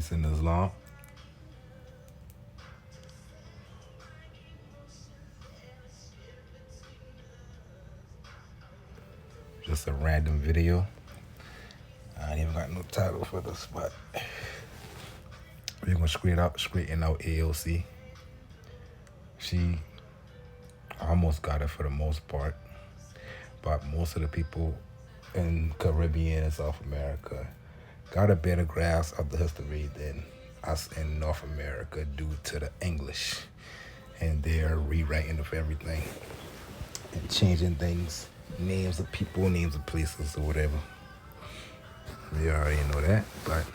Peace in Islam. Just a random video. I ain't even got no title for this, but we're gonna straighten out AOC. She almost got it for the most part, but most of the people in Caribbean and South America got a better grasp of the history than us in North America due to the English, and they're rewriting of everything and changing things, names of people, names of places, or whatever. We already know that, but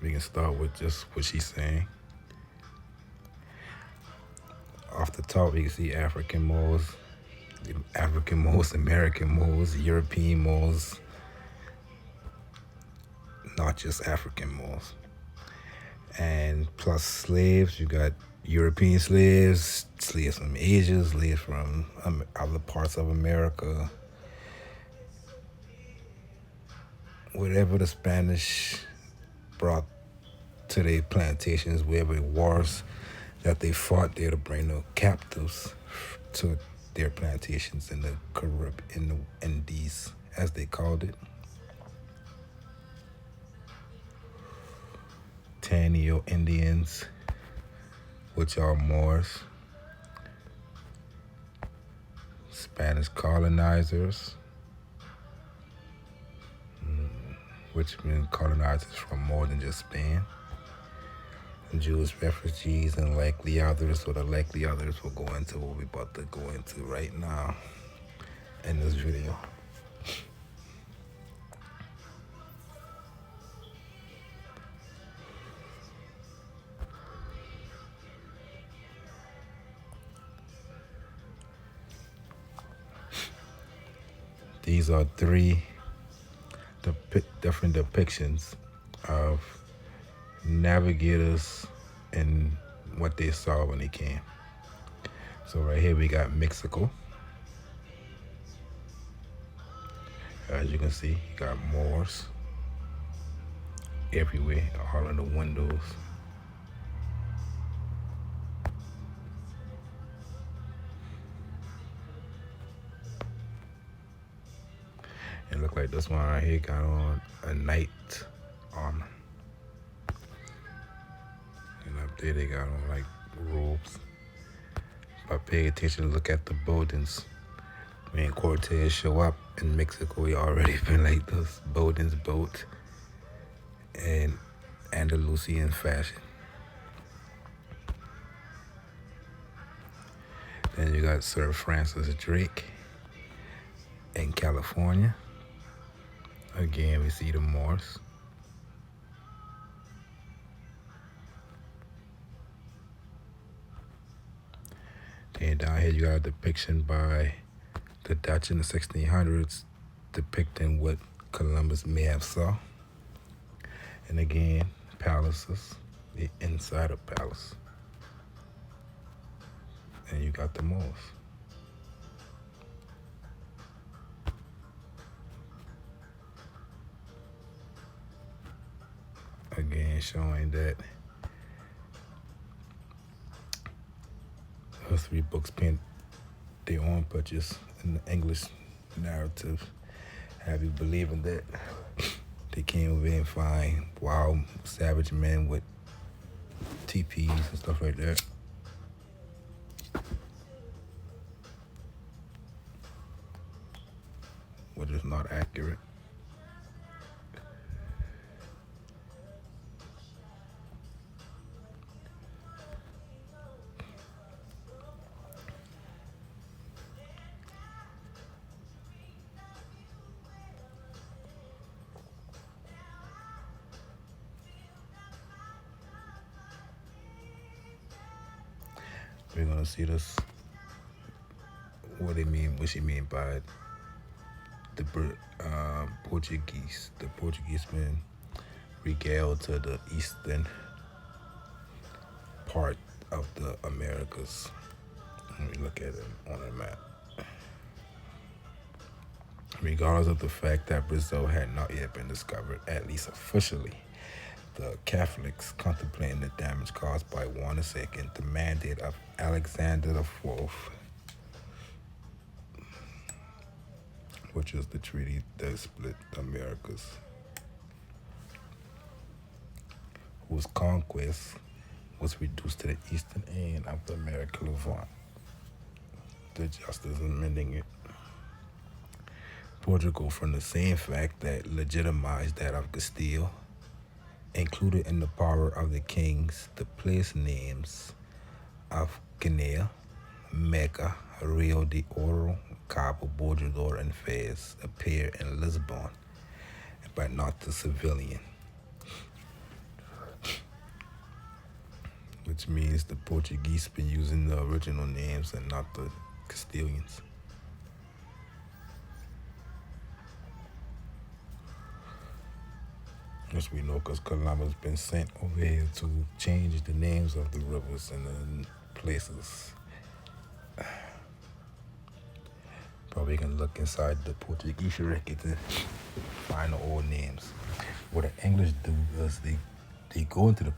we can start with just what she's saying. Off the top, you can see African Moors, American Moors, European Moors, not just African Moors. And plus slaves, you got European slaves, slaves from Asia, slaves from other parts of America. Whatever the Spanish brought to their plantations, wherever it was that they fought there to bring the captives to their plantations in the Caribbean, in the Indies, as they called it. Taino Indians, which are Moors. Spanish colonizers, which mean colonizers from more than just Spain. Jewish refugees and likely others, or the likely others will go into what we're about to go into right now in this video. These are three different depictions of navigators and what they saw when they came. So right here we got Mexico. As you can see, you got Moors everywhere, all in the windows. It look like this one right here got on a knight armor. And up there they got on like robes. But pay attention, look at the buildings. When Cortez show up in Mexico, he already been like those buildings built in Andalusian fashion. Then you got Sir Francis Drake in California. Again, we see the Moors. Then down here you got a depiction by the Dutch in the 1600s depicting what Columbus may have saw. And again, palaces, the inside of palace. And you got the Moors. Again, showing that history books paint their own pictures in the English narrative, have you believing that they came over and find wild, savage men with teepees and stuff like that. Which is not accurate. We're gonna see this, what she mean by the Portuguese. The Portuguese men regaled to the eastern part of the Americas. Let me look at it on a map. Regardless of the fact that Brazil had not yet been discovered, at least officially, the Catholics, contemplating the damage caused by Juan II, the mandate of Alexander the Fourth, which is the treaty that split the Americas, whose conquest was reduced to the eastern end of the American Levant, the justice amending it. Portugal, from the same fact that legitimized that of Castile, included in the power of the kings the place names of Guinea, Mecca, Rio de Oro, Cabo Bojador, and Fez appear in Lisbon, but not the civilian. Which means the Portuguese been using the original names and not the Castilians. Which we know because Columbus been sent over here to change the names of the rivers and the places. Probably can look inside the Portuguese records and find the old names. What the English do is they go into the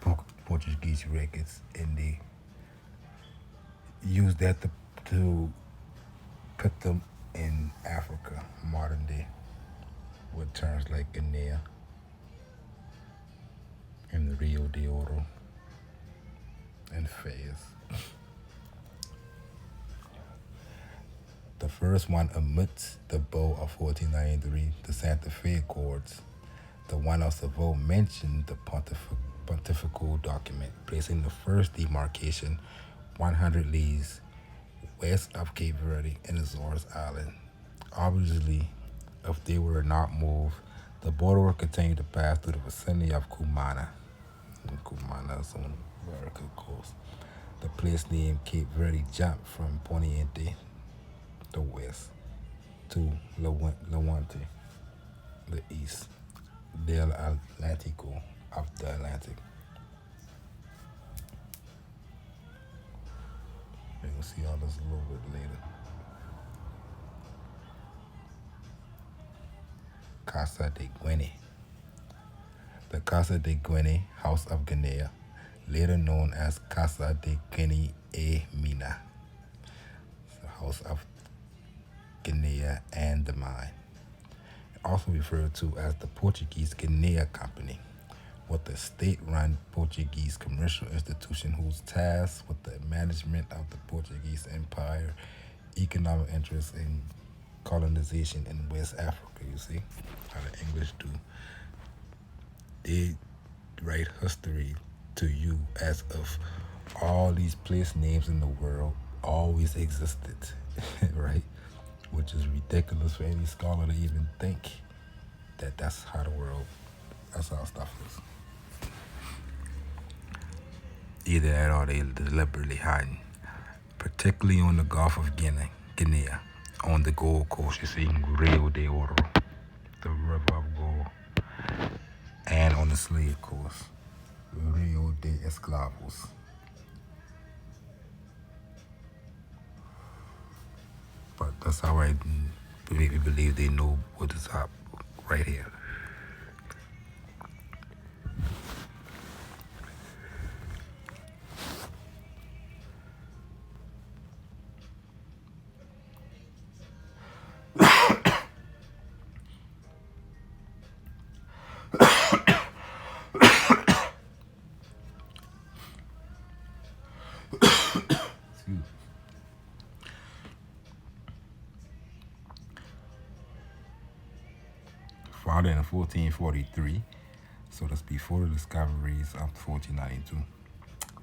Portuguese records and they use that to put them in Africa, modern day, with terms like Guinea and Rio de Oro and Fez. The first one omits the Bow of 1493, the Santa Fe Accords. The one of Seville mentioned the pontifical document, placing the first demarcation 100 leagues west of Cape Verde and Azores Island. Obviously, if they were not moved, the border would continue to pass through the vicinity of Cumana. Cumana is on the American coast. The place named Cape Verde jumped from Poniente, the west, to Levante, the east, del Atlántico, of the Atlantic. We're going to see all this a little bit later. Casa de Guine. The Casa de Guine, House of Guinea, later known as Casa de Guine e Mina, the House of Guinea and the Mine, also referred to as the Portuguese Guinea Company, was the state-run Portuguese commercial institution whose task with the management of the Portuguese Empire, economic interests, and colonization in West Africa. You see how the English do. They write history to you as if all these place names in the world always existed, right? Which is ridiculous for any scholar to even think that that's how stuff is. Either that or they deliberately hiding, particularly on the Gulf of Guinea, on the Gold Coast. You see Rio de Oro, the river of gold, and on the slave coast, Rio de Esclavos. But that's how I believe they know what is up right here. Founded in 1443, so that's before the discoveries of 1492.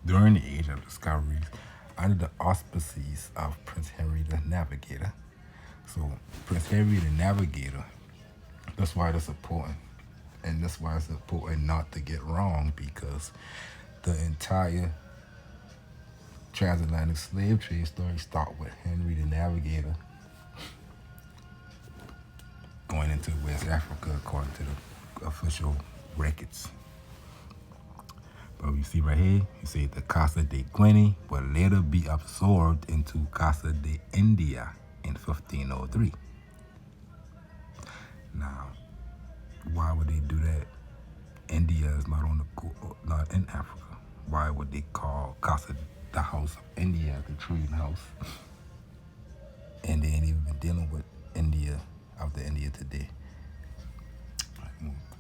During the age of discoveries, under the auspices of Prince Henry the Navigator. So Prince Henry the Navigator, that's why that's important. And that's why it's important not to get wrong, because the entire transatlantic slave trade story started with Henry the Navigator going into West Africa according to the official records. But you see right here, you see the Casa de Guine will later be absorbed into Casa de India in 1503. Now, why would they do that? India is not in Africa. Why would they call Casa the house of India the trading house? And they ain't even been dealing with India after India today,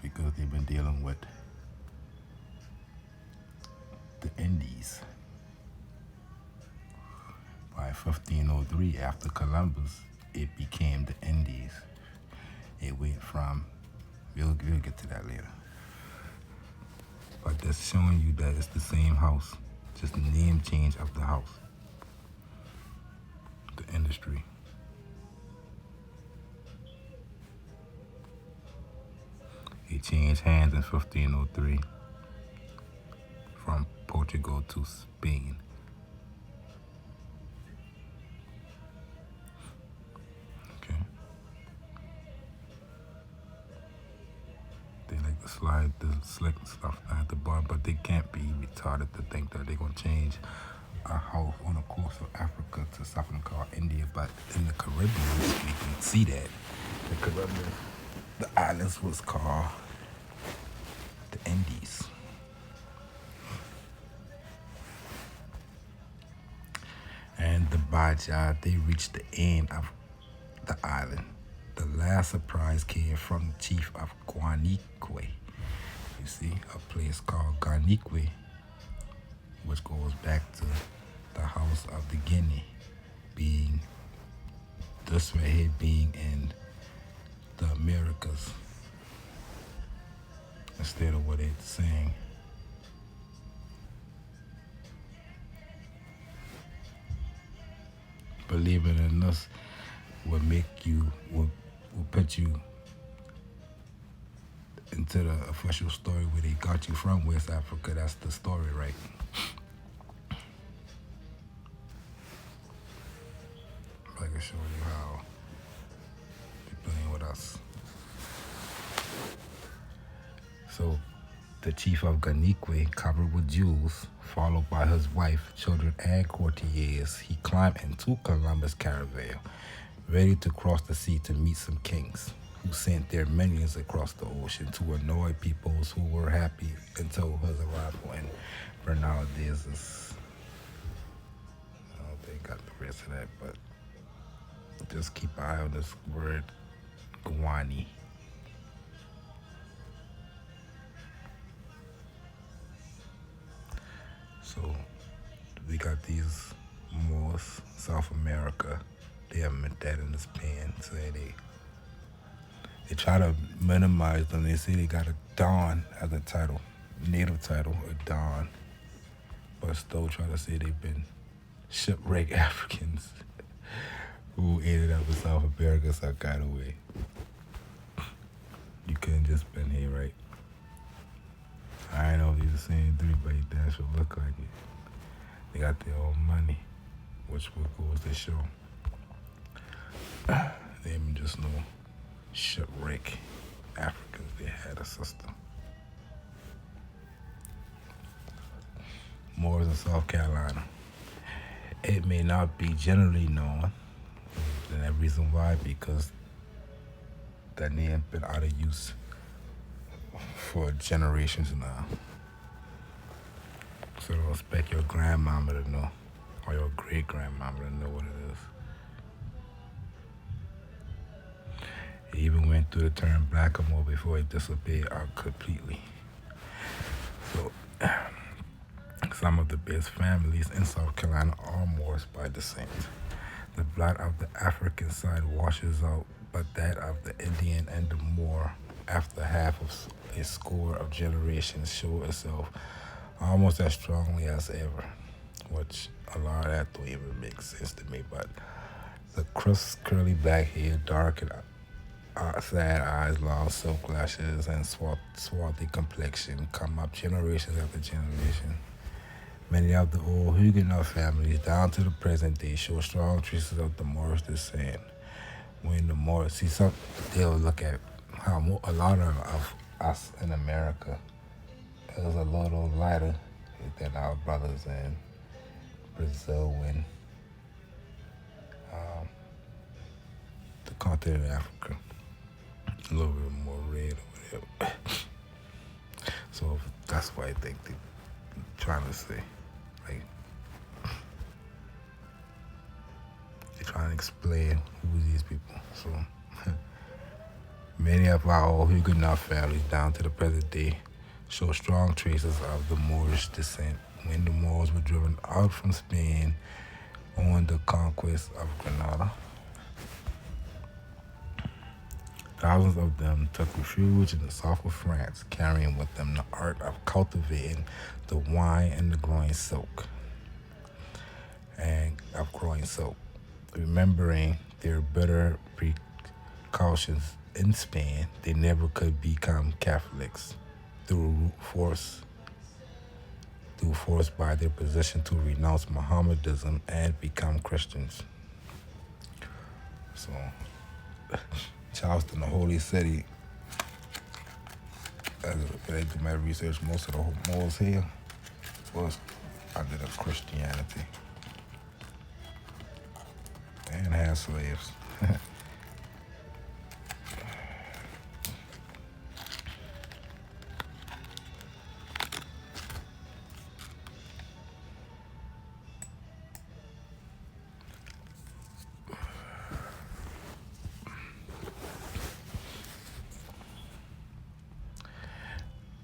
because they've been dealing with the Indies. By 1503, after Columbus, it became the Indies. It went from, we'll get to that later. But that's showing you that it's the same house, just the name change of the house, the industry. It changed hands in 1503 from Portugal to Spain. Okay. They like to slide the slick stuff at the bottom, but they can't be retarded to think that they're going to change a house on the coast of Africa to something called India. But in the Caribbean, we can see that. The Caribbean, the islands was called the Indies. And the Baja, they reached the end of the island. The last surprise came from the chief of Guanique. You see, a place called Guanique, which goes back to the house of the Guinea, being this right here being in the Americas instead of what it's saying. Believing in us will put you into the official story where they got you from West Africa. That's the story, right? I can show you how they're playing with us. So the chief of Guanique, covered with jewels, followed by his wife, children, and courtiers, he climbed into Columbus' caravel, ready to cross the sea to meet some kings, who sent their minions across the ocean to annoy peoples who were happy until his arrival in Bernaldez. I don't think I got the rest of that, but just keep an eye on this word, Guani. So we got these Moors, South America. They haven't meant that in this pen, so they try to minimize them. They say they got a Don as a title, native title, a Don, but still try to say they've been shipwrecked Africans who ended up in South America some kind of way. You couldn't just been here, right? I don't know if you're the same three, but that should look like it. They got their own money, which goes to show. They ain't just no shipwreck Africans. They had a system. Moors in South Carolina. It may not be generally known, and the reason why, because that name been out of use for generations now. So don't expect your grandmama to know, or your great-grandmama to know what it is. It even went through the term blackamoor before it disappeared out completely. So some of the best families in South Carolina are Moors by descent. The blood of the African side washes out, but that of the Indian and the Moor, after half of a score of generations, show itself almost as strongly as ever, which a lot of that don't even make sense to me. But the crisp, curly black hair, dark and sad eyes, long silk lashes, and swarthy complexion come up generations after generation. Many of the old Huguenot families, down to the present day, show strong traces of the Moorish descent. When the Moors, they'll look at how a lot of us in America is a little lighter than our brothers in Brazil and the continent of Africa. a little bit more red or whatever. So that's what I think they're trying to say. Like, they're trying to explain who these people. So many of our Huguenot families down to the present day show strong traces of the Moorish descent when the Moors were driven out from Spain on the conquest of Granada. Thousands of them took refuge in the south of France, carrying with them the art of cultivating the wine and the growing silk. Remembering their bitter precautions in Spain, they never could become Catholics through force by their position to renounce Mohammedanism and become Christians. So Charleston, the holy city, as I did my research, most of the Moors here was under the Christianity and had slaves.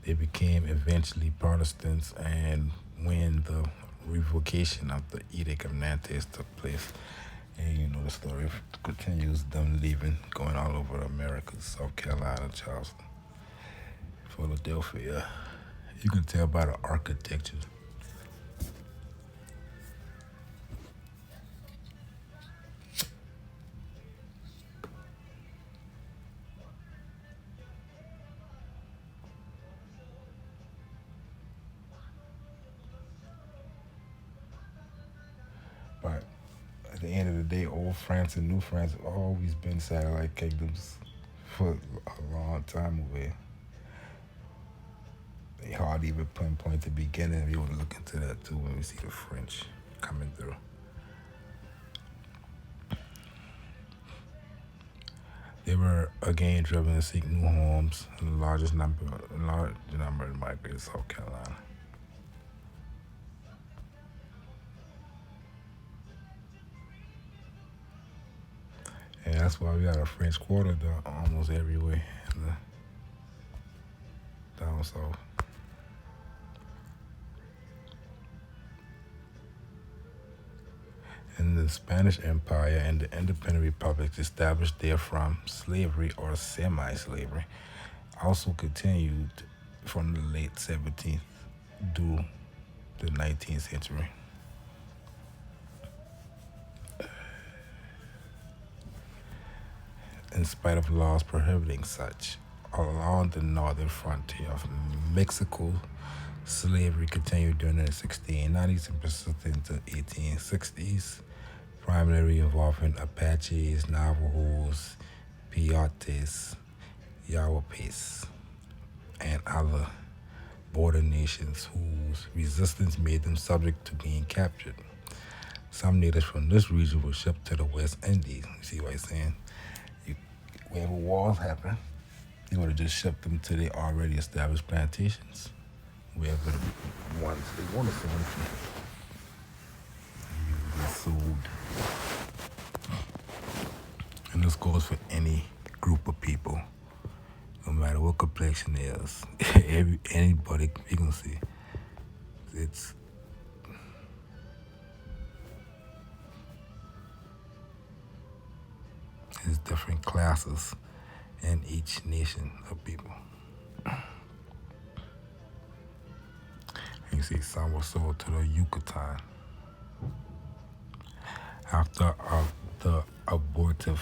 They became eventually Protestants, and when the revocation of the Edict of Nantes took place, and you know the story continues, them leaving, going all over America, South Carolina, Charleston, Philadelphia. You can tell by the architecture. But at the end of the day, old France and New France have always been satellite kingdoms for a long time away. They hardly even pinpoint the beginning. We want to look into that too when we see the French coming through. They were again driven to seek new homes, and the large number migrated to South Carolina. And that's why we got a French Quarter almost everywhere down south. And the Spanish Empire and the independent republics established therefrom slavery or semi-slavery also continued from the late 17th through the 19th century. In spite of laws prohibiting such, along the northern frontier of Mexico, slavery continued during the 1690s and persisted into the 1860s, primarily involving Apaches, Navajos, Peyotes, Yawapes, and other border nations whose resistance made them subject to being captured. Some natives from this region were shipped to the West Indies. You see what I'm saying? Wherever wars happen, they would have just shipped them to their already established plantations, wherever the ones they wanted to send them to. Usually sold. And this goes for any group of people, no matter what complexion it is. Anybody you can see. It's there's different classes in each nation of people. You see, some were sold to the Yucatan. After the abortive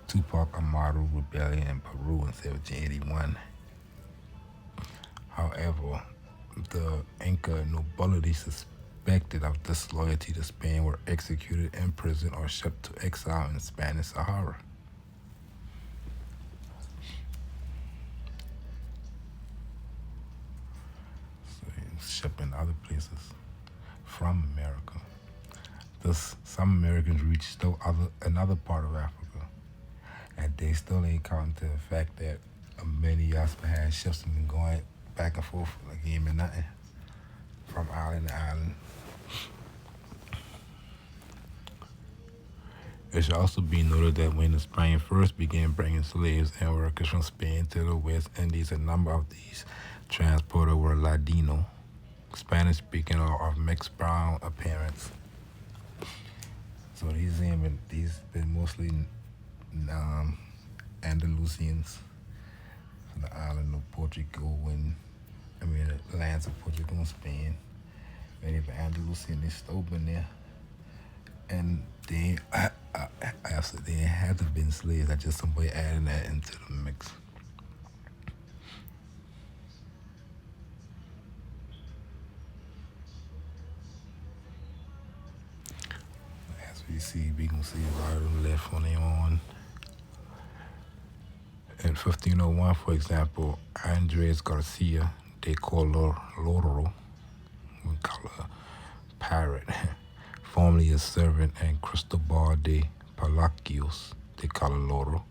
Tupac Amaru rebellion in Peru in 1781. However, the Inca nobility suspected of disloyalty to Spain were executed, imprisoned, or shipped to exile in Spanish Sahara. So shipped in other places from America. Thus, some Americans reached another part of Africa. And they still ain't counting to the fact that many Oscar had ships have been going back and forth like it ain't been nothing from island to island. It should also be noted that when the Spain first began bringing slaves and workers from Spain to the West Indies, a number of these transporters were Ladino, Spanish-speaking or of mixed brown appearance. So these been mostly Andalusians from the island of Portugal the lands of Portugal and Spain. And even Andalusian, they still been there. And they had to have been slaves. That's just somebody adding that into the mix. As we can see a lot of them left on their own. In 1501, for example, Andres Garcia de Coloro, we call her pirate, formerly a servant, and Cristobal de Palacios de Caloloro,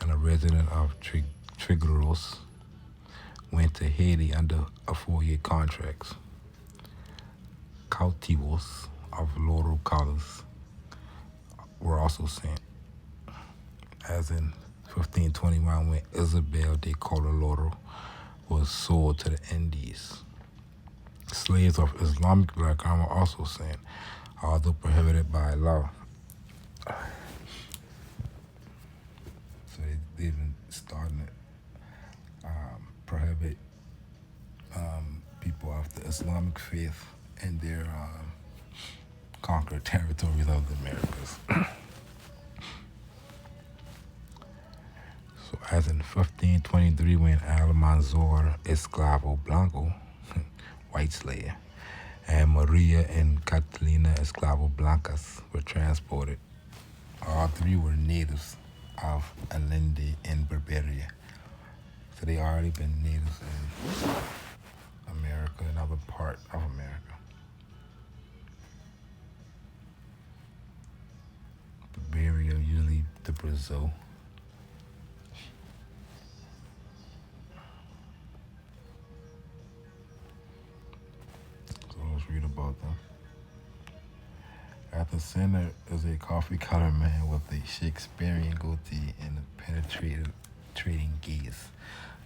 and a resident of Trigueros, went to Haiti under a 4-year contract. Cautivos of Loro colors were also sent, as in 1521 when Isabel de Cololoro was sold to the Indies. Slaves of Islamic background were also sent, although prohibited by law. So they've been starting to prohibit people of the Islamic faith in their conquered territories of the Americas. So as in 1523 when Almanzor Esclavo Blanco, white slave, and Maria and Catalina Esclavo Blancas were transported. All three were natives of Allende and Barbaria. So they already been natives in America, another part of America. Barbaria, usually to Brazil. So let's read about them. At the center is a coffee-colored man with a Shakespearean goatee and a penetrating gaze.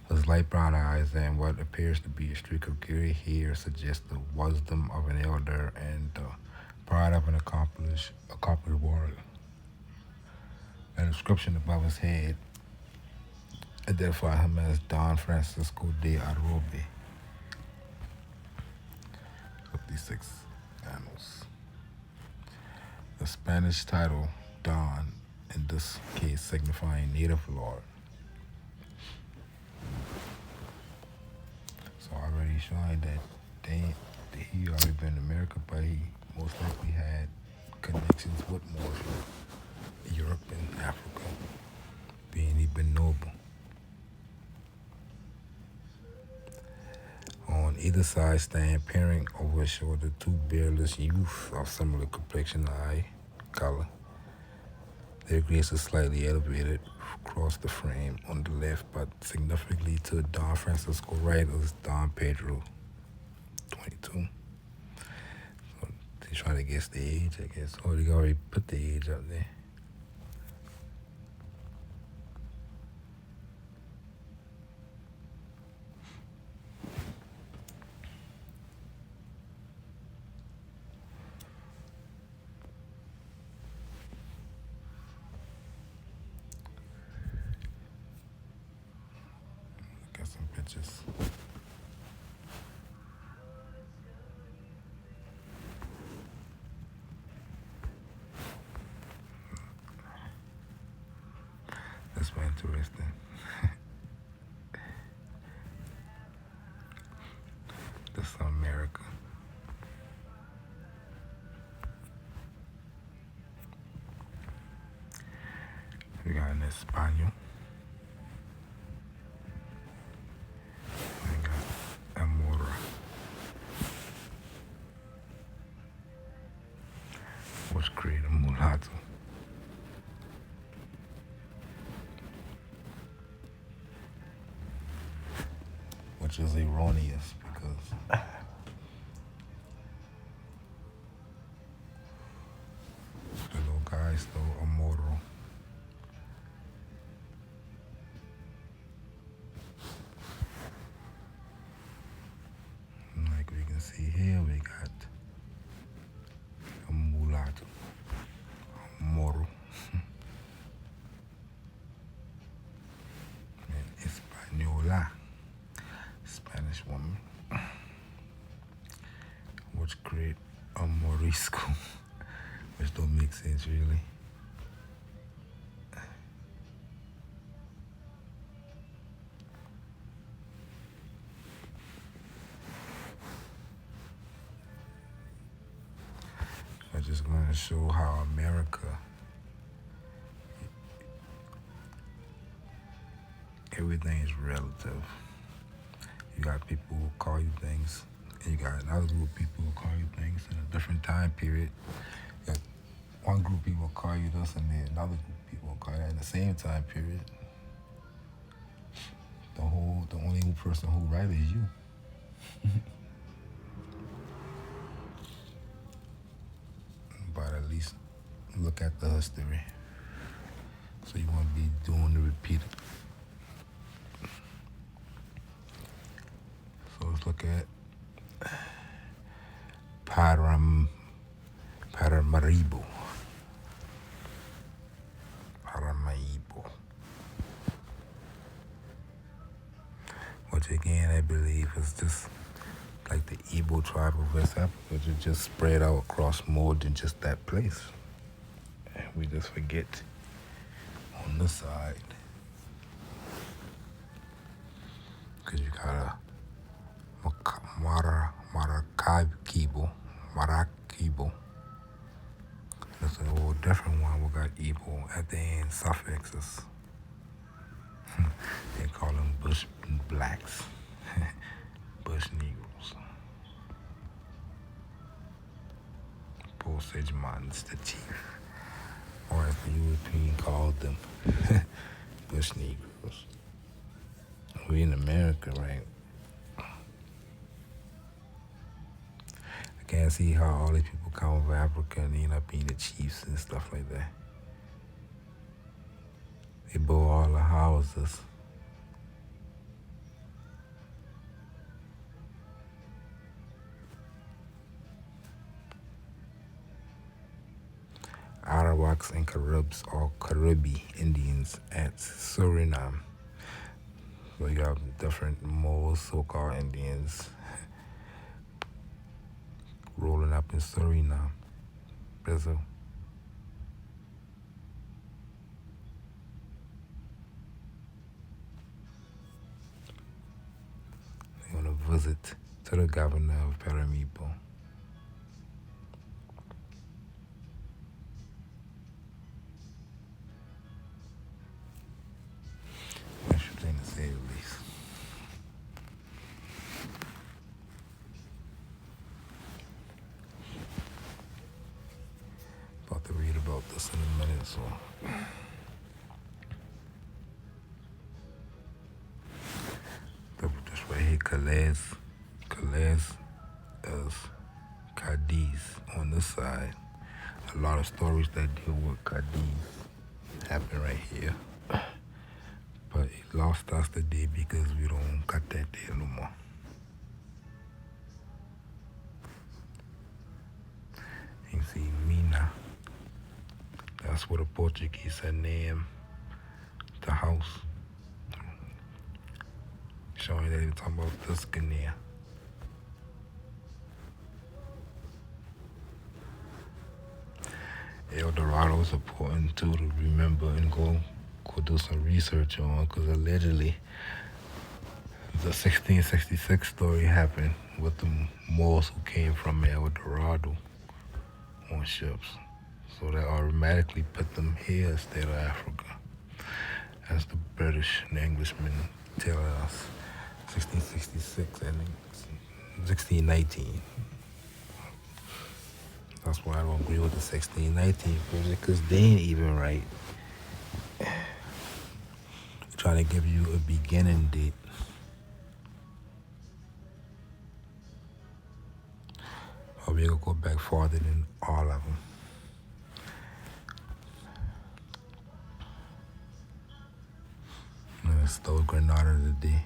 His light brown eyes and what appears to be a streak of gray hair suggest the wisdom of an elder and the pride of an accomplished warrior. An inscription above his head identifies him as Don Francisco de Arobe. 56 annals. The Spanish title Don, in this case signifying native lord. So already showing that he already been in America, but he most likely had connections with Moorish, Europe and Africa, being he been noble. On either side stand peering over his shoulder two beardless youths of similar complexion, eye color. Their grace is slightly elevated across the frame on the left, but significantly to Don Francisco right is Don Pedro, 22. So they trying to guess the age, I guess. Or they already put the age up there. Got some pictures. That's very interesting. This is America. We got an Espanol. We got Amora. Which created mulatto. which is erroneous because the little guy stole a motor. Like we can see here, we got a mulatto, a moro, and Española, Spanish woman, which create a Morisco, which don't make sense really. I'm just going to show how America, everything is relative. You got people who call you things, and you got another group of people who call you things in a different time period. You got one group of people call you this, and then another group of people call you that in the same time period. The only person who right is you. But at least look at the history. So you want to be doing the repeated. So let's look at Paramaribo. Paramaribo. Which again, I believe is just like the Igbo tribe of West Africa, which is just spread out across more than just that place. And we just forget on this side. Because you got a Marakibo. That's a whole different one. We got Igbo at the end, suffixes. They call them bush blacks, bush Negroes. Osage Man's the chief, or as the European called them, bush Negroes. We in America, right? I can't see how all these people come from Africa and end up being the chiefs and stuff like that. They built all the houses. Arawaks and Caribs, or Caribe Indians at Suriname. So you got different Moors, so-called Indians rolling up in Suriname, Brazil. They're going to visit to the governor of Paramaribo. Interesting to say the least. About to read about this in a minute, so. This right here, Calais is Cadiz on this side. A lot of stories that deal with Cadiz happen right here. But it lost us today because we don't got that there no more. You see Mina. That's what the Portuguese had named the house. Showing that they were talking about this Canaria. El Dorado is important too to remember and go do some research on, because allegedly the 1666 story happened with the Moors who came from El Dorado on ships. So that automatically put them here instead of Africa. As the British and the Englishmen tell us, 1666 and 1619. That's why I don't agree with the 1619 project, because they ain't even right. Trying to give you a beginning date But we're going to go back farther than all of them. And it's still Granada today.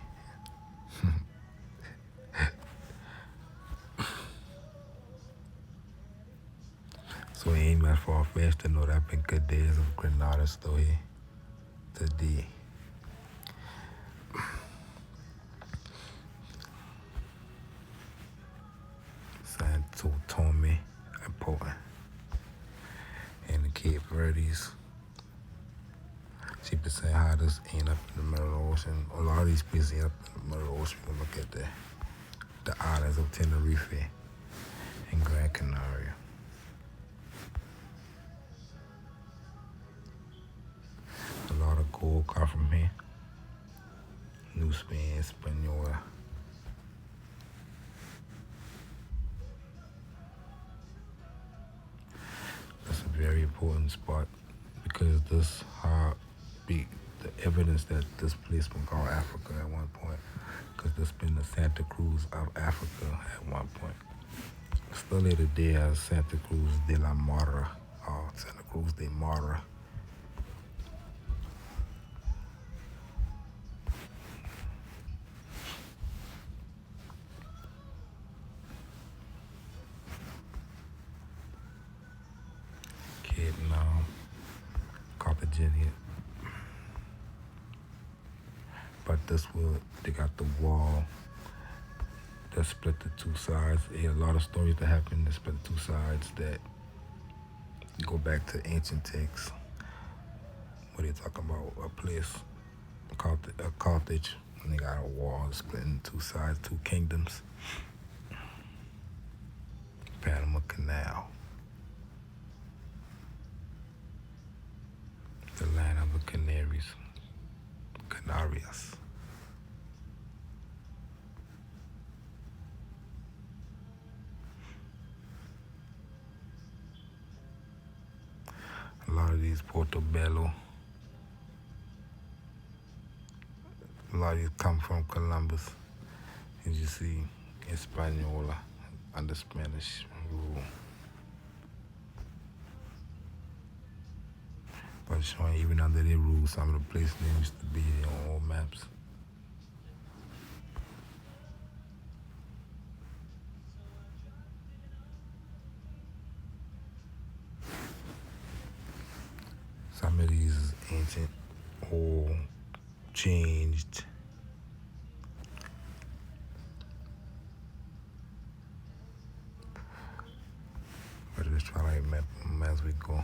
So it ain't that far fetched to know that been good days of Granada still here today. Santo Tome and Portland. And the Cape Verdes. 60% hottest ain't up in the middle of the ocean. A lot of these places ain't up in the middle of the ocean. You can look at the islands of Tenerife and Gran Canaria. A lot of gold come from here. New Spain, Hispaniola. That's a very important spot because this be the evidence that this place was called Africa at one point, because this been the Santa Cruz of Africa at one point. Still today as Santa Cruz de la Mara, or Santa Cruz de Mara. Carthaginian. But this will, they got the wall that split the two sides. There are a lot of stories that happen that split the two sides that go back to ancient texts. What are they talking about? A place, Carthage, and they got a wall splitting two sides, two kingdoms. Panama Canal. The land of the Canaries. Canarias. A lot of these Portobello. A lot of these come from Columbus. As you see, Hispaniola under Spanish rule. But showing even under their rule, some of the places they used to be on old maps. Some of these is ancient, old, changed. But let's try to map them as we go.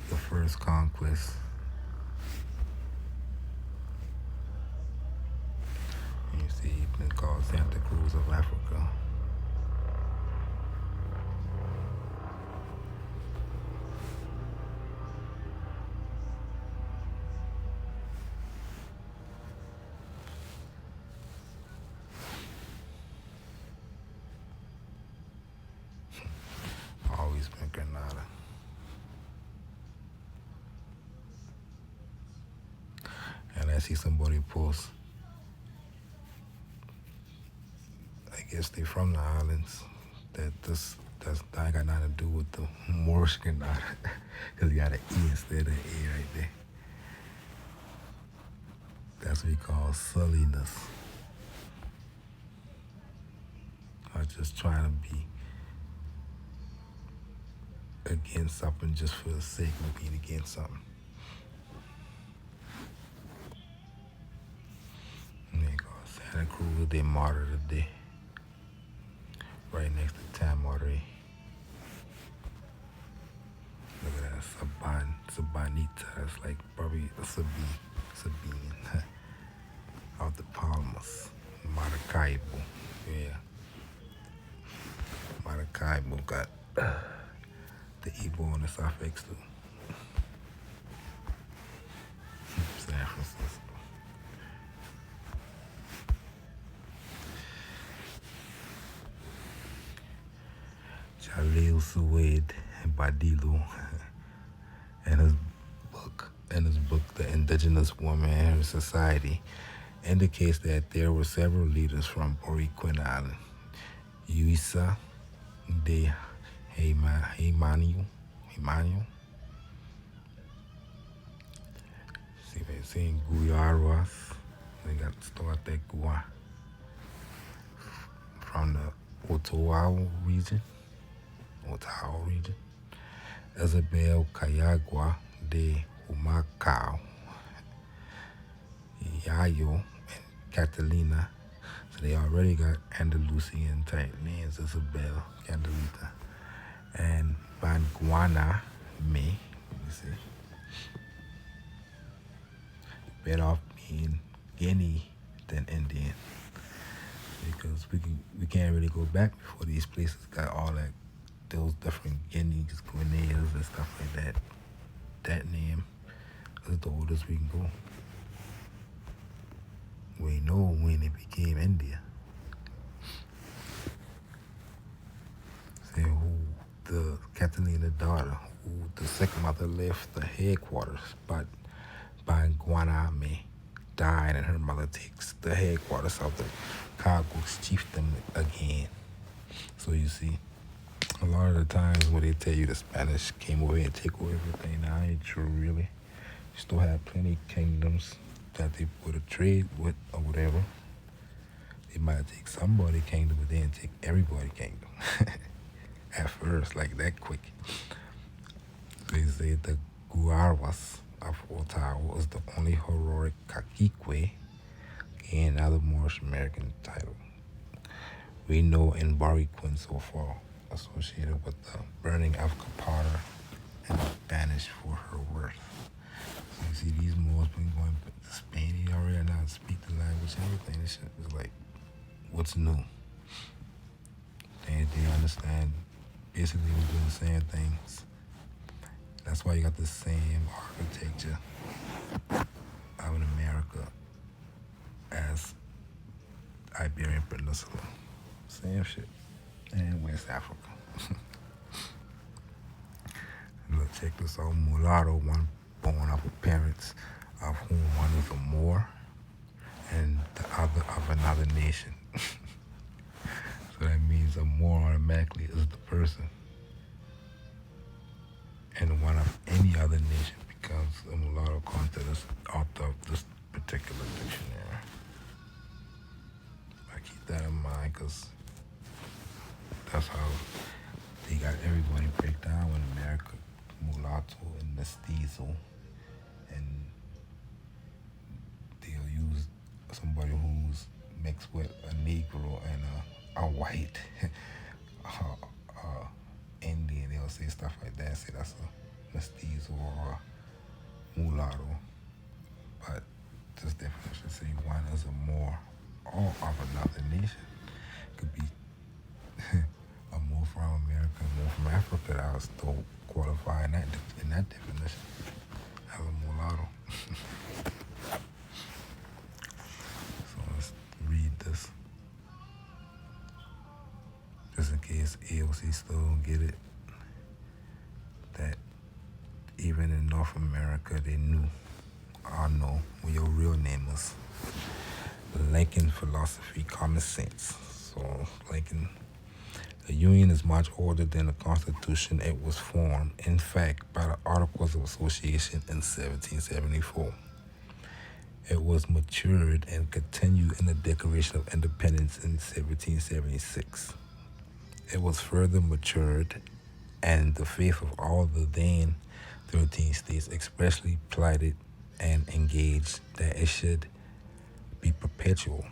The first conquest. You see, it's been called Santa Cruz of Africa. Always been Granada. And I see somebody post, I guess they from the islands, that ain't got nothing to do with the Moorish Granada, because you got an E instead of an A right there. That's what we call sulliness. Or just trying to be against something just for the sake of being against something. Santa Cruz de Mara today, right next to Tamari. Look at that, Sabanita. That's like probably a Sabine, out the Palmas, Maracaibo. Yeah, Maracaibo got the Igbo on the suffix too. San Francisco. Jalil Suwaid Badilu in his book The Indigenous Woman and Her Society indicates that there were several leaders from Boriquin Island. Yuisa de Emmanuel. See, they're saying Guyaras. They got to start that Gua from the Otawa region. Isabel Cayagua de Humacao, Yayo, and Catalina. So they already got Andalusian type names, Isabel, Catalina, and Banguana Me. Let me see. Better off being Guinea than Indian, because we can't really go back before these places got all that, those different Guineas, Guineas, and stuff like that. That name is the oldest we can go. We know when it became India. Say who the Catalina daughter, who the second mother left the headquarters, but Banguaname died and her mother takes the headquarters of the Caguas chiefdom again. So you see, a lot of the times when they tell you the Spanish came over here and take over everything, now ain't true really. You still have plenty of kingdoms that they put a trade with or whatever. They might take somebody kingdom, but they didn't take everybody kingdom. At first, like that quick. They say the Guarwas of Ottawa was the only heroic Cacique and other Moorish American title. We know in Boriquin so far, associated with the burning of Capara and banished for her worth. So you see, these Moors been going to Spain already and now speak the language and everything. This shit is like, what's new? They understand basically we're doing the same things. That's why you got the same architecture out in America as Iberian Peninsula. Same shit. And West Africa. Look, check this out. Mulatto, one born of parents of whom one is a Moor and the other of another nation. So that means a Moor automatically is the person. And one of any other nation becomes a mulatto according to this author of this particular dictionary. I keep that in mind because that's how they got everybody break down in America. Mulatto and mestizo. And they'll use somebody who's mixed with a Negro and a white Indian. They'll say stuff like that. Say that's a mestizo or a mulatto. But this definition say one is a Moor or of another nation. Could be a Moor from America, a Moor from Africa. That was still qualify in that definition as a mulatto. So let's read this. Just in case AOC still don't get it, that even in North America they knew, or know, what your real name is. Lincoln philosophy, common sense. So Lincoln, the Union is much older than the Constitution. It was formed, in fact, by the Articles of Association in 1774. It was matured and continued in the Declaration of Independence in 1776. It was further matured, and the faith of all the then 13 states expressly plighted and engaged that it should be perpetual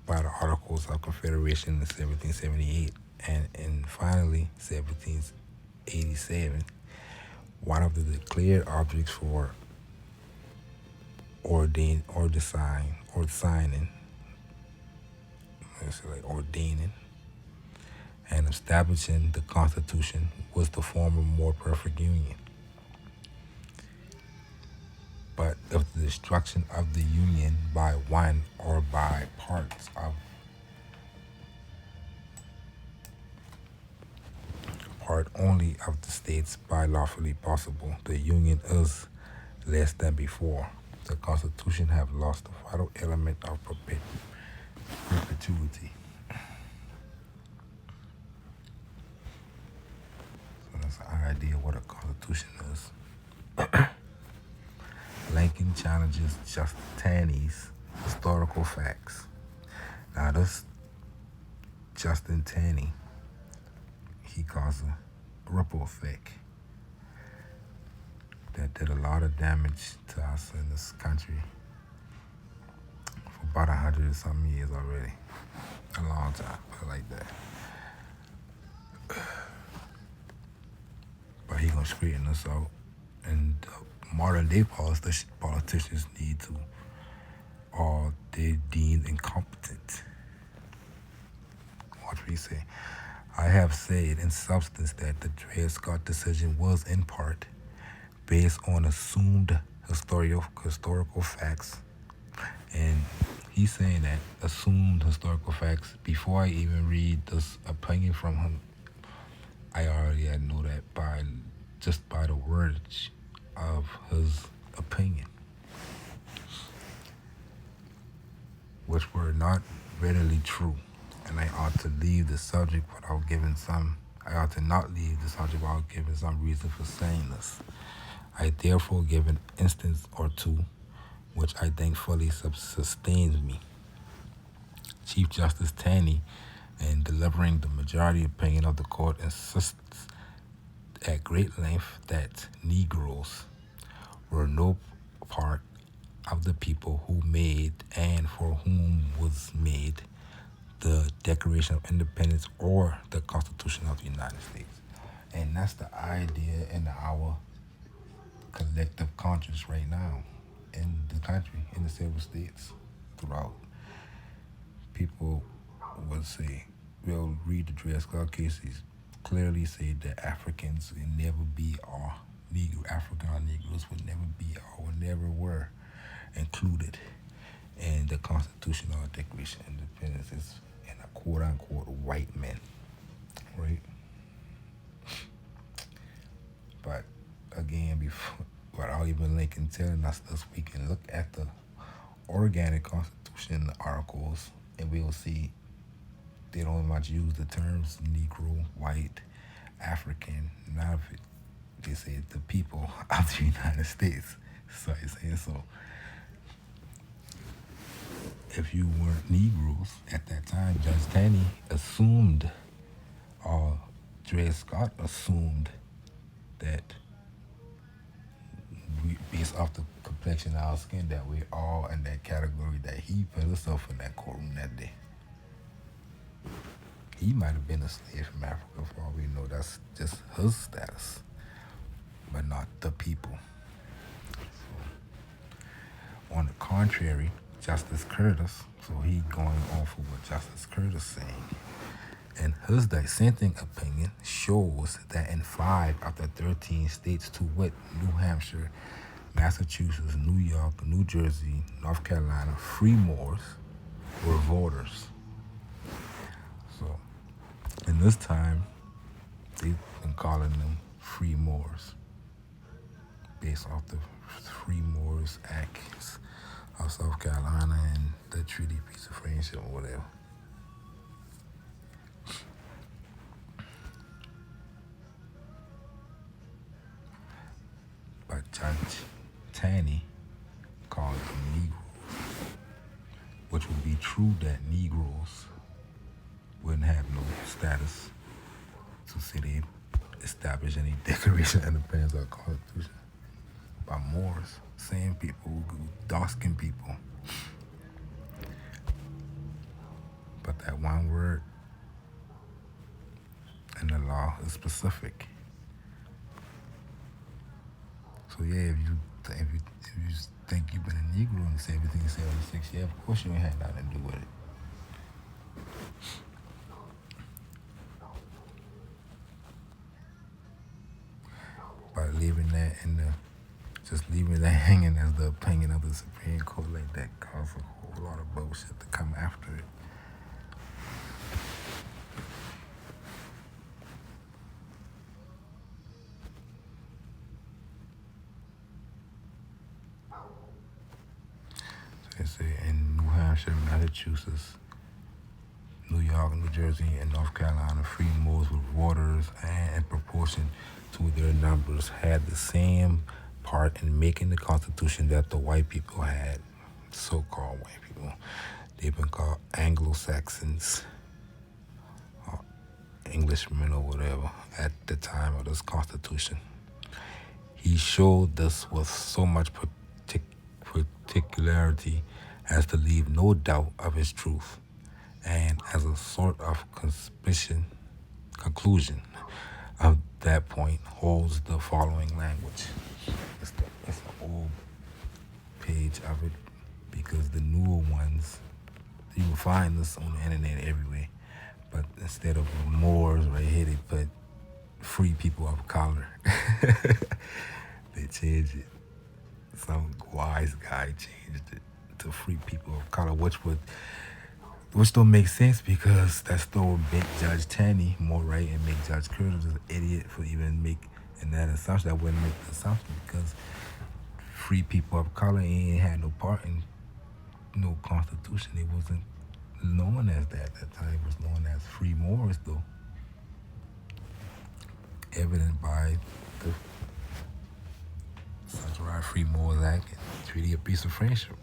by the Articles of Confederation in 1778, and finally 1787. One of the declared objects for ordaining and establishing the Constitution was to form a more perfect union. But if the destruction of the union by one or by part only of the states by lawfully possible. The Union is less than before. The Constitution have lost the vital element of perpetuity. So that's the idea of what a Constitution is. Lincoln challenges Taney's historical facts. Now this Justin Taney, he caused a ripple effect that did a lot of damage to us in this country for about 100 and some years already. A long time, put it like that. But he gonna straighten us out, and modern day politicians need to, or they deemed incompetent. Watch what he say. I have said in substance that the Dred Scott decision was in part based on assumed historical facts. And he's saying that assumed historical facts. Before I even read this opinion from him, I already know that just by the words of his opinion, which were not readily true. And I ought to leave the subject without giving some. I ought to not leave the subject without giving some reason for saying this. I therefore give an instance or two, which I think fully sustains me. Chief Justice Taney, in delivering the majority opinion of the court, insists at great length that Negroes were no part of the people who made and for whom was made the Declaration of Independence or the Constitution of the United States. And that's the idea in our collective conscience right now in the country, in the several states throughout. People would say, we'll read the Dred Scott cases, clearly say that Africans will never be, or African or Negroes would never be, or would never were included in the Constitution or Declaration of Independence. It's in a quote-unquote white men, right? But again, without even Lincoln telling us this, we can look at the organic Constitution articles and we'll see they don't much use the terms Negro, white, African, none of it. They say the people of the United States. So it's saying so. If you weren't Negroes at that time, Judge Taney assumed, or Dred Scott assumed, that based off the complexion of our skin, that we're all in that category, that he put himself in that courtroom that day. He might have been a slave from Africa for all we know. That's just his status, but not the people. So, on the contrary, Justice Curtis, so he going on for what Justice Curtis saying, and his dissenting opinion shows that in 5 of the 13 states, to wit, New Hampshire, Massachusetts, New York, New Jersey, North Carolina, free Moors were voters. So in this time, they've been calling them free Moors based off the Free Moors Acts of South Carolina and the Treaty Peace of Friendship or whatever. But Judge Taney called them Negroes, which would be true that Negroes wouldn't have no status to say they establish any Declaration of Independence or Constitution. By Moors, same people, dark-skinned people. But that one word in the law is specific. So yeah, if you think you've been a Negro and you say everything in 76, yeah, of course you ain't had nothing to do with it. But leaving that leaving that hanging as the opinion of the Supreme Court like that caused a whole lot of bullshit to come after it. Hampshire, Massachusetts, New York, New Jersey, and North Carolina, free Moors with voters and in proportion to their numbers had the same part in making the Constitution that the white people had, so-called white people. They've been called Anglo-Saxons, or Englishmen or whatever, at the time of this Constitution. He showed this with so much particularity as to leave no doubt of his truth, and as a sort of conclusion of that point holds the following language. It's the old page of it, because the newer ones, you can find this on the internet everywhere, but instead of Moors right here, they put free people of color. They changed it. Some wise guy changed it to free people of color, which don't make sense, because that still make Judge Taney more right and make Judge Curtis an idiot for even making that assumption. That wouldn't make the assumption, because free people of color ain't had no part in no Constitution. It wasn't known as that at that time. It was known as free Moors, though, evident by the Such Free Moors Act and Treaty of Peace and Friendship.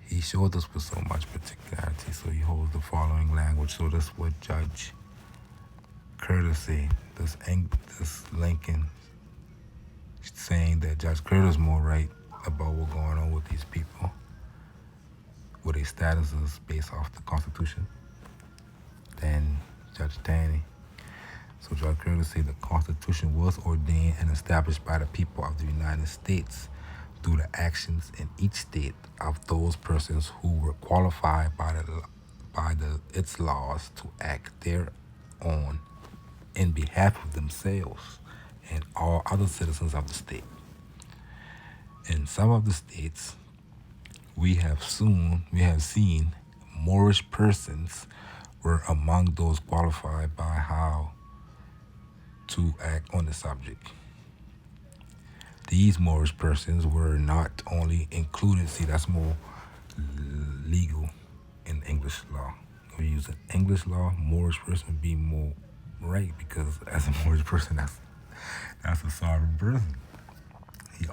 He showed us with so much particularity, so he holds the following language. So that's what Judge Curtis said. This Lincoln saying that Judge Curtis more right about what's going on with these people, what their status is based off the Constitution, than Judge Taney. So Judge Curtis said the Constitution was ordained and established by the people of the United States through the actions in each state of those persons who were qualified by its laws to act thereon in behalf of themselves and all other citizens of the state. In some of the states, we have seen Moorish persons were among those qualified by how to act on the subject. These Moorish persons were not only included, see, that's more legal in English law. If you use an English law, Moorish person would be more right, because as a Moorish person, that's a sovereign person. It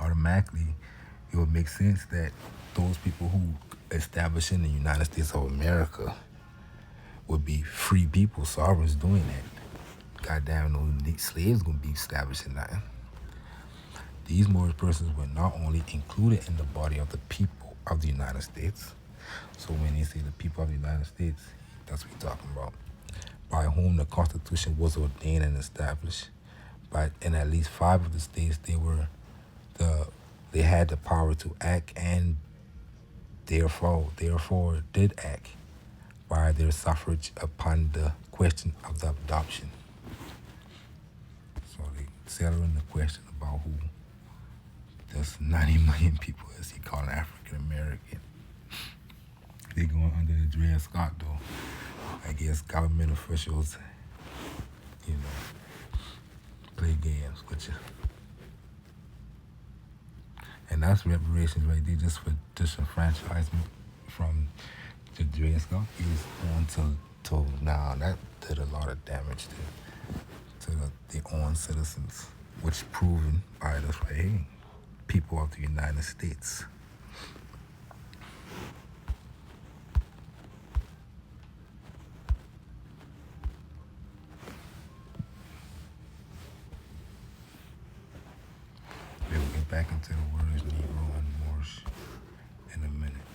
would make sense that those people who establish in the United States of America would be free people, sovereigns doing that. Goddamn, no slaves gonna be establishing nothing. These Moorish persons were not only included in the body of the people of the United States. So when they say the people of the United States, that's what we're talking about. By whom the Constitution was ordained and established. But in at least 5 of the states, they had the power to act, and therefore did act by their suffrage upon the question of the adoption. So they settling the question about who this 90 million people, as he called African American. They going under the Dred Scott, though. I guess government officials, play games with you. And that's reparations right there, just for disenfranchisement from the Dred Scott is on to now. That did a lot of damage to their own citizens, which proven by this right here, people of the United States. We'll get back into the words Negro and Moorish in a minute.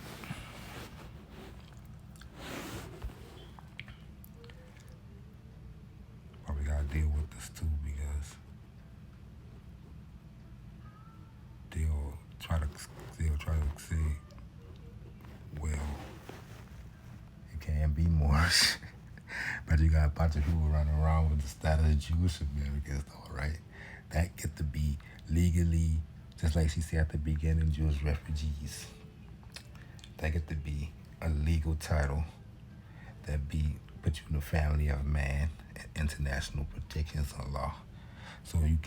But we gotta deal with this too, because they'll try to say, well, you can't be Moorish. But you got a bunch of people running around with the status of Jewish Americans, though, right? That get to be legally, just like she said at the beginning, Jewish refugees. That get to be a legal title that put you in the family of man and international protections of law. So you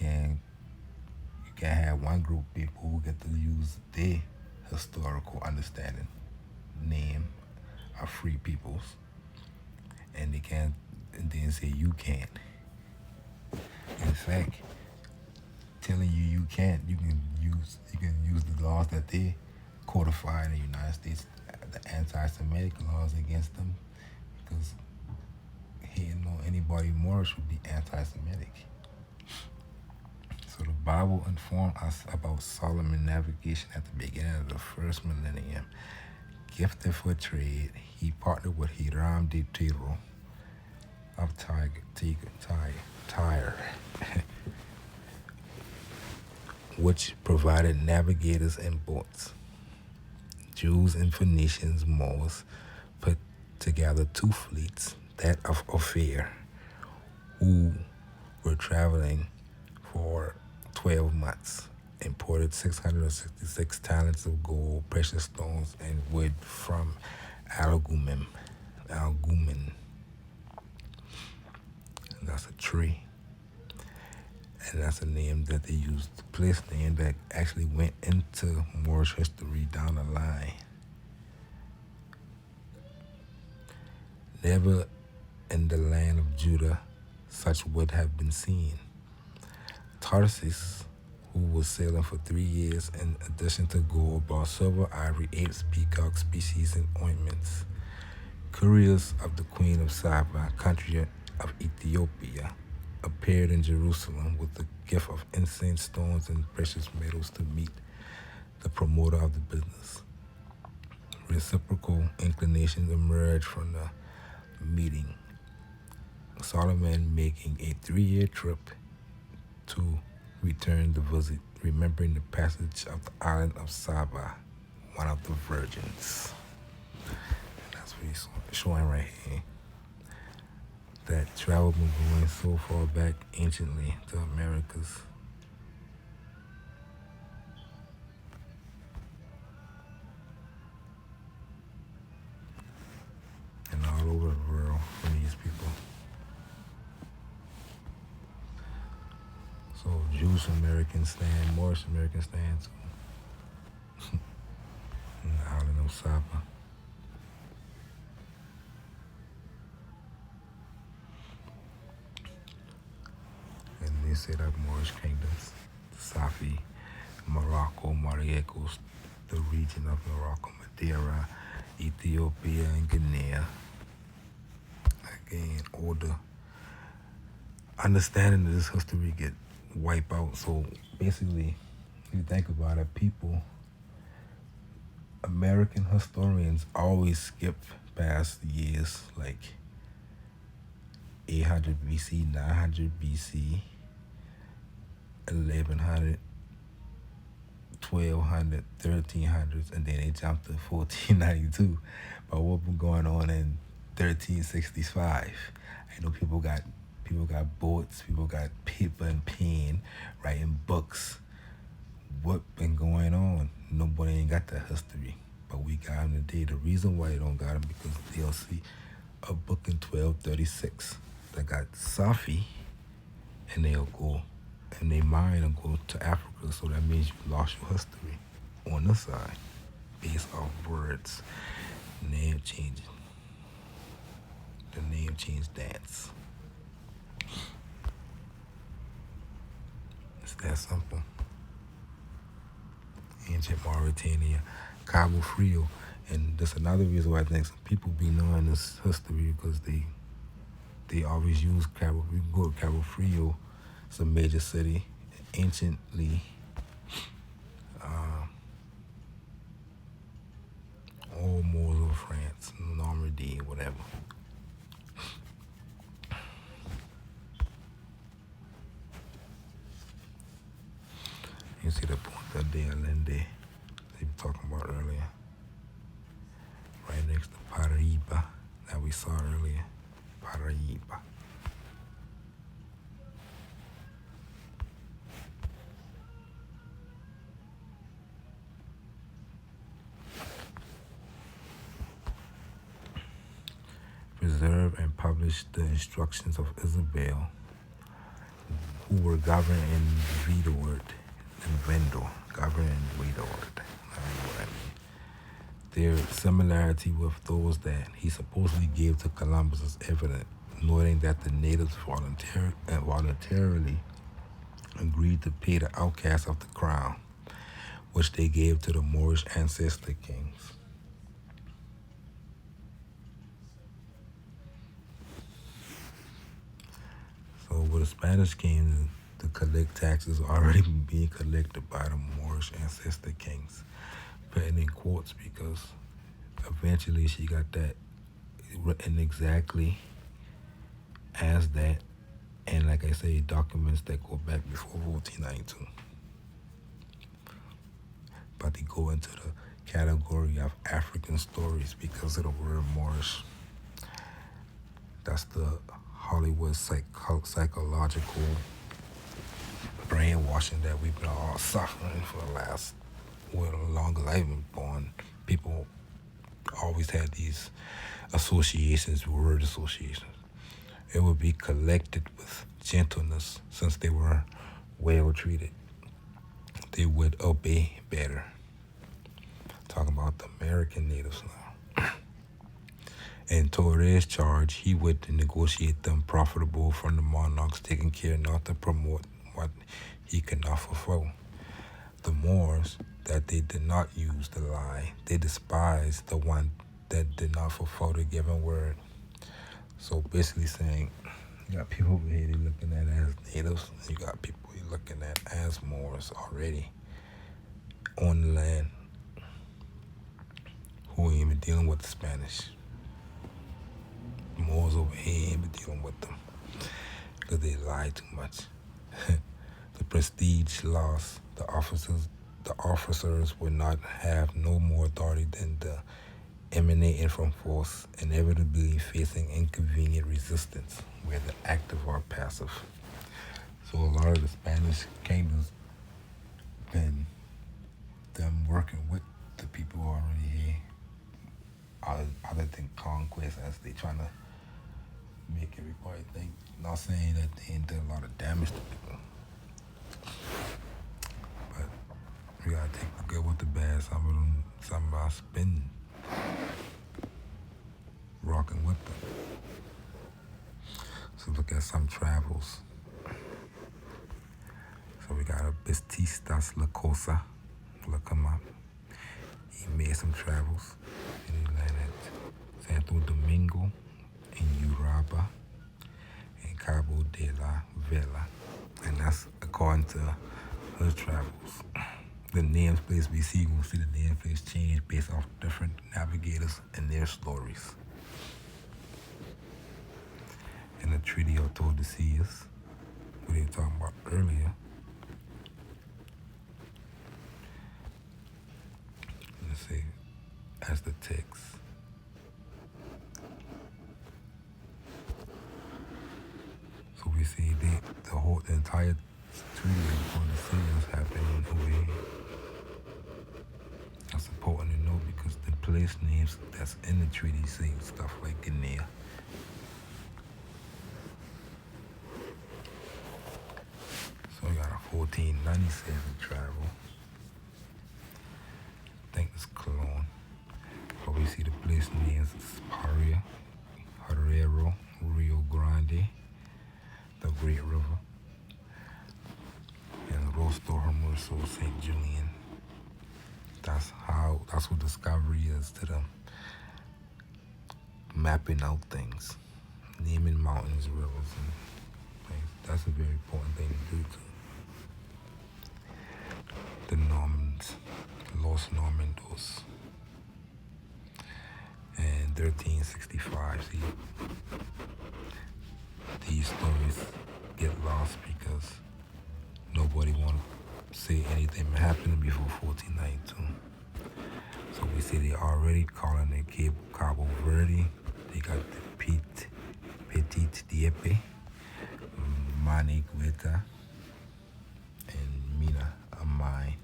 can have one group of people who get to use their historical understanding, name of free peoples, and they can't, and then say you can't. In fact, telling you can't, you can use the laws that they codify in the United States, the anti-Semitic laws against them, because hating on anybody Moorish would be anti-Semitic. So the Bible informed us about Solomon's navigation at the beginning of the first millennium. Gifted for trade, he partnered with Hiram de Tiro of Tyre, which provided navigators and boats. Jews and Phoenicians, Moors, put together two fleets, that of Ophir, who were traveling for 12 months, imported 666 talents of gold, precious stones, and wood from Algumen. That's a tree. And that's a name that they used, a place name that actually went into Moorish history down the line. Never in the land of Judah such would have been seen. Tarsus, who was sailing for 3 years, in addition to gold, brought silver, ivory, apes, peacock species, and ointments. Couriers of the Queen of Saba, country of Ethiopia, appeared in Jerusalem with the gift of incense, stones, and precious metals to meet the promoter of the business. Reciprocal inclinations emerged from the meeting. Solomon making a 3-year trip to return the visit, remembering the passage of the island of Saba, one of the virgins. That's what he's showing right here. That travel been going so far back anciently to Americas. And all over the world for these people. So Jewish Americans stand, Moorish Americans stand too. In the island of Saba. And they set up Moorish kingdoms, Safi, Morocco, Marruecos, the region of Morocco, Madeira, Ethiopia, and Guinea. Again, all the understanding of this history get wiped out. So basically, if you think about it, American historians always skip past years like 800 BC, 900 BC, 1100, 1200, 1300s, and then they jump to 1492. But what been going on in 1365? I know people got boats, people got paper and pen, writing books. What been going on? Nobody ain't got that history, but we got them today. The reason why they don't got them because they'll see a book in 1236 that got Safi, and they'll go, and their mind will go to Africa. So that means you lost your history on the side, based off words, name changing, the name change dance. It's that simple. Ancient Mauritania, Cabo Frio, and that's another reason why I think some people be knowing this history because they always use Cabo. We go to Cabo Frio, it's a major city, anciently. All Moors of France, Normandy, whatever. You see the Punta de Allende they were talking about earlier. Right next to Paraíba that we saw earlier. Paraíba. Preserve and publish the instructions of Isabel, who were governed and vetoed. and vendor, govern and wait all the time. I don't know what I mean. Their similarity with those that he supposedly gave to Columbus is evident, noting that the natives voluntarily agreed to pay the outcasts of the crown, which they gave to the Moorish ancestor kings. So when the Spanish came to collect taxes already being collected by the Moorish ancestor kings, putting in quotes because eventually she got that written exactly as that, and like I say, documents that go back before 1492. But they go into the category of African stories because of the word Moorish. That's the Hollywood psychological brainwashing that we've been all suffering for the last, longer I've been born. People always had these associations, word associations. It would be collected with gentleness since they were well treated. They would obey better. Talking about the American natives now. In Torres' charge, he would negotiate them profitable from the monarchs, taking care not to promote what he could not fulfill. The Moors, that they did not use the lie, they despised the one that did not fulfill the given word. So basically saying, you got people over here you're looking at as natives, and you got people you're looking at as Moors already on the land who ain't even dealing with the Spanish. The Moors over here ain't even dealing with them because they lie too much. The prestige lost. The officers would not have no more authority than the emanating from force, inevitably facing inconvenient resistance, whether active or passive. So a lot of the Spanish kingdoms been them working with the people already here, other than conquest, as they trying to make everybody think. Not saying that they ain't done a lot of damage to people, but we gotta take the good with the bad. Some of us been rocking with them. So look at some travels. So we got a Bististas La Cosa. Look him up. He made some travels, and he landed at Santo Domingo in Uraba and Cabo de la Vela. And that's according to his travels. The names place we see, we'll see the name place change based off different navigators and their stories. In the Treaty of Tordesillas, what they were talking about earlier, let's see, as the text. So we see the entire Treaty of Tordesillas happening over here. That's important to know because the place names that's in the treaty say stuff like Guinea. So we got a 1497 travel. I think it's Colonial. But we see the place names Paria, Herrero, Rio Grande, the Great River, and Rostro Hermoso, St. Julian. That's what discovery is to them. Mapping out things, naming mountains, rivers, and things. That's a very important thing to do too. The Normans, Los Normandos, and 1365. See, these stories get lost because nobody want to say anything happened before 1492. So we see they already calling it Cabo Verde. They got the Petit Dieppe, Manigueta, and Mina Amai.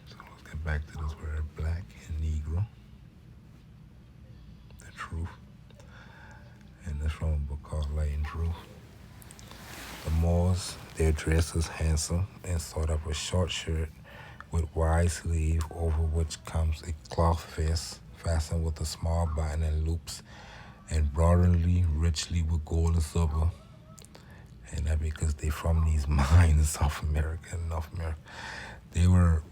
So let's get back to this word black and Negro. it's from a book called Light and Truth. The Moors, their dress is handsome and sort of a short shirt with wide sleeve over which comes a cloth vest fastened with a small button and loops, and broidered richly with gold and silver. And that because they from these mines in South America and North America. They wear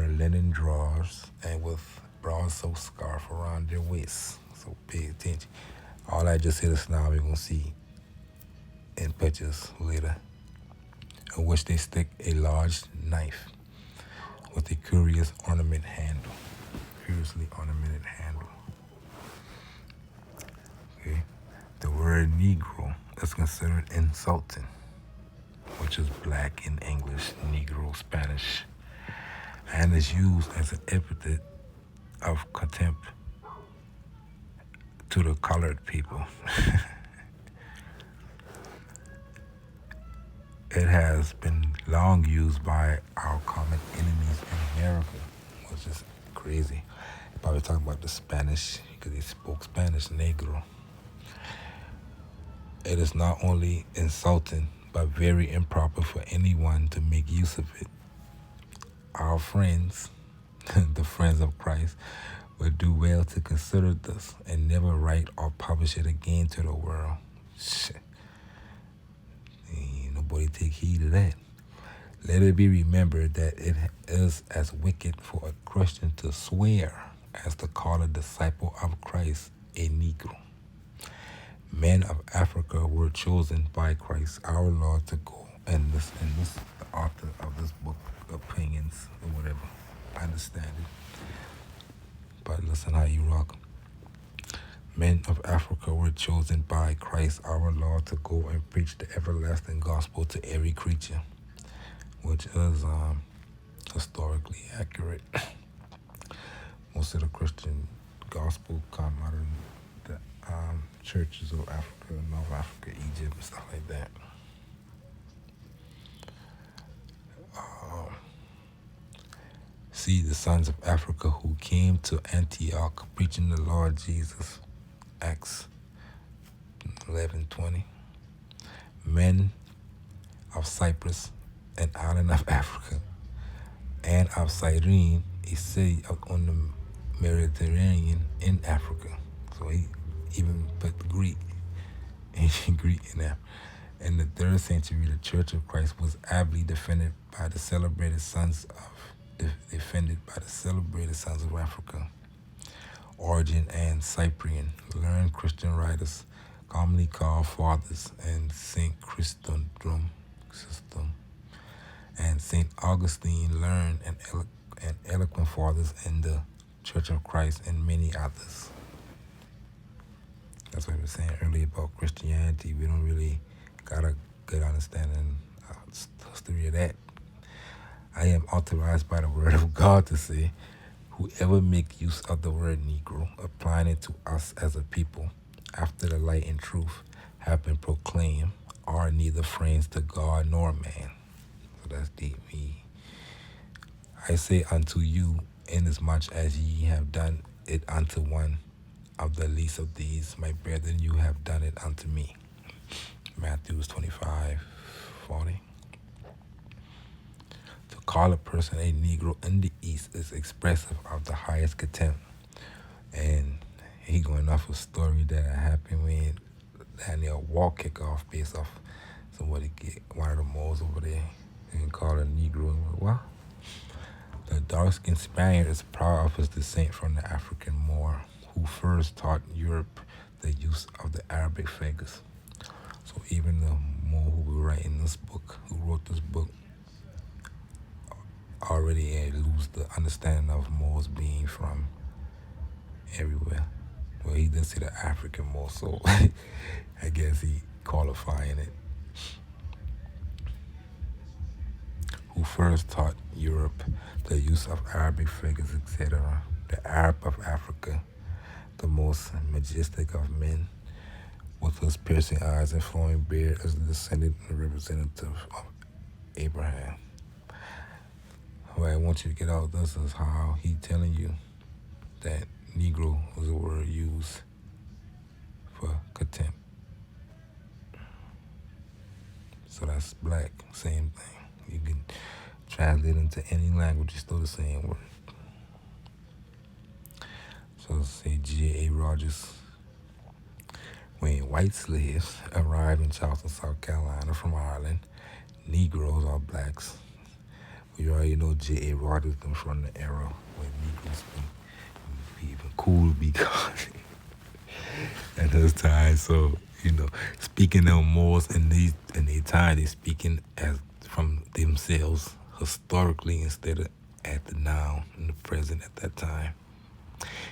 linen drawers and with broad silk scarf around their waists. So pay attention. All I just hit us now, we're going to see in pictures later, in which they stick a large knife with a curiously ornamented handle. Okay. The word Negro is considered insulting, which is black in English, Negro Spanish, and is used as an epithet of contempt to the colored people. It has been long used by our common enemies in America, which is crazy. Probably talking about the Spanish, because they spoke Spanish, Negro. It is not only insulting, but very improper for anyone to make use of it. Our friends, the friends of Christ, would do well to consider this and never write or publish it again to the world. Shit. Ain't nobody take heed of that. Let it be remembered that it is as wicked for a Christian to swear as to call a disciple of Christ a Negro. Men of Africa were chosen by Christ our Lord to go, and this the author of this book, opinions or whatever, I understand it. But listen how you rock. Men of Africa were chosen by Christ our Lord to go and preach the everlasting gospel to every creature, which is historically accurate. Most of the Christian gospel come out of the churches of Africa, North Africa, Egypt, and stuff like that. See the sons of Africa who came to Antioch preaching the Lord Jesus. Acts 11:20. Men of Cyprus, an island of Africa, and of Cyrene, a city on the Mediterranean in Africa. So he even put Greek, ancient Greek in there. In the 3rd century, the Church of Christ was ably defended by the celebrated sons of Africa. Origen and Cyprian, learned Christian writers, commonly called fathers, and Saint Chrysostom and Saint Augustine, learned and eloquent fathers in the Church of Christ, and many others. That's what I was saying earlier about Christianity. We don't really got a good understanding of the history of that. I am authorized by the word of God to say, whoever make use of the word Negro, applying it to us as a people, after the light and truth have been proclaimed, are neither friends to God nor man. So that's deep. I say unto you, inasmuch as ye have done it unto one of the least of these, my brethren, you have done it unto me. Matthew 25:40. To call a person a Negro in the East is expressive of the highest contempt. And he going off a story that happened when a war kick off based off somebody get one of the Moors over there and call a Negro. Well, the dark-skinned Spaniard is proud of his descent from the African Moor, who first taught Europe the use of the Arabic figures. So even the Moor who wrote this book, already lose the understanding of Moors being from everywhere. Well, he did say the African Moor, so I guess he qualifying it. Who first taught Europe the use of Arabic figures, etc. The Arab of Africa, the most majestic of men, with his piercing eyes and flowing beard, is the descendant and representative of Abraham. What I want you to get out of this is how he telling you that Negro was a word used for contempt. So that's black, same thing. You can translate into any language, it's still the same word. So let's say G.A. Rogers. When white slaves arrived in Charleston, South Carolina from Ireland, Negroes or blacks. You already know J.A. Rogers comes from the era when Negroes be even cool because at those times. So, speaking of Moors in their time, they speaking as from themselves historically instead of at the now in the present at that time.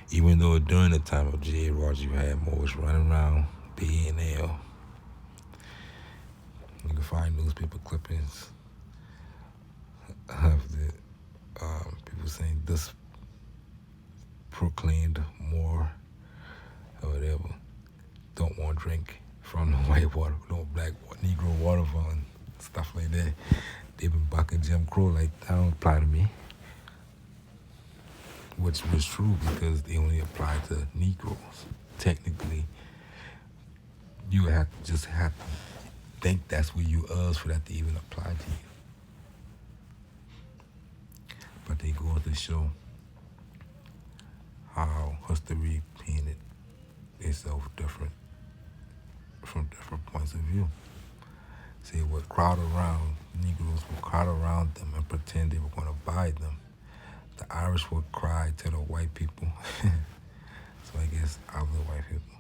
Even though during the time of J.A. Rogers, you had Moors running around B&L. You can find newspaper clippings of the people saying this proclaimed Moor or whatever don't want to drink from the white water, no black Negro water and stuff like that. They've been bucking Jim Crow like that don't apply to me, which was true because they only apply to Negroes. Technically, you would have to think that's where you was for that to even apply to you. But they go to show how history painted itself different from different points of view. Say would crowd around, Negroes would crowd around them and pretend they were going to buy them. The Irish would cry to the white people. So I guess other white people.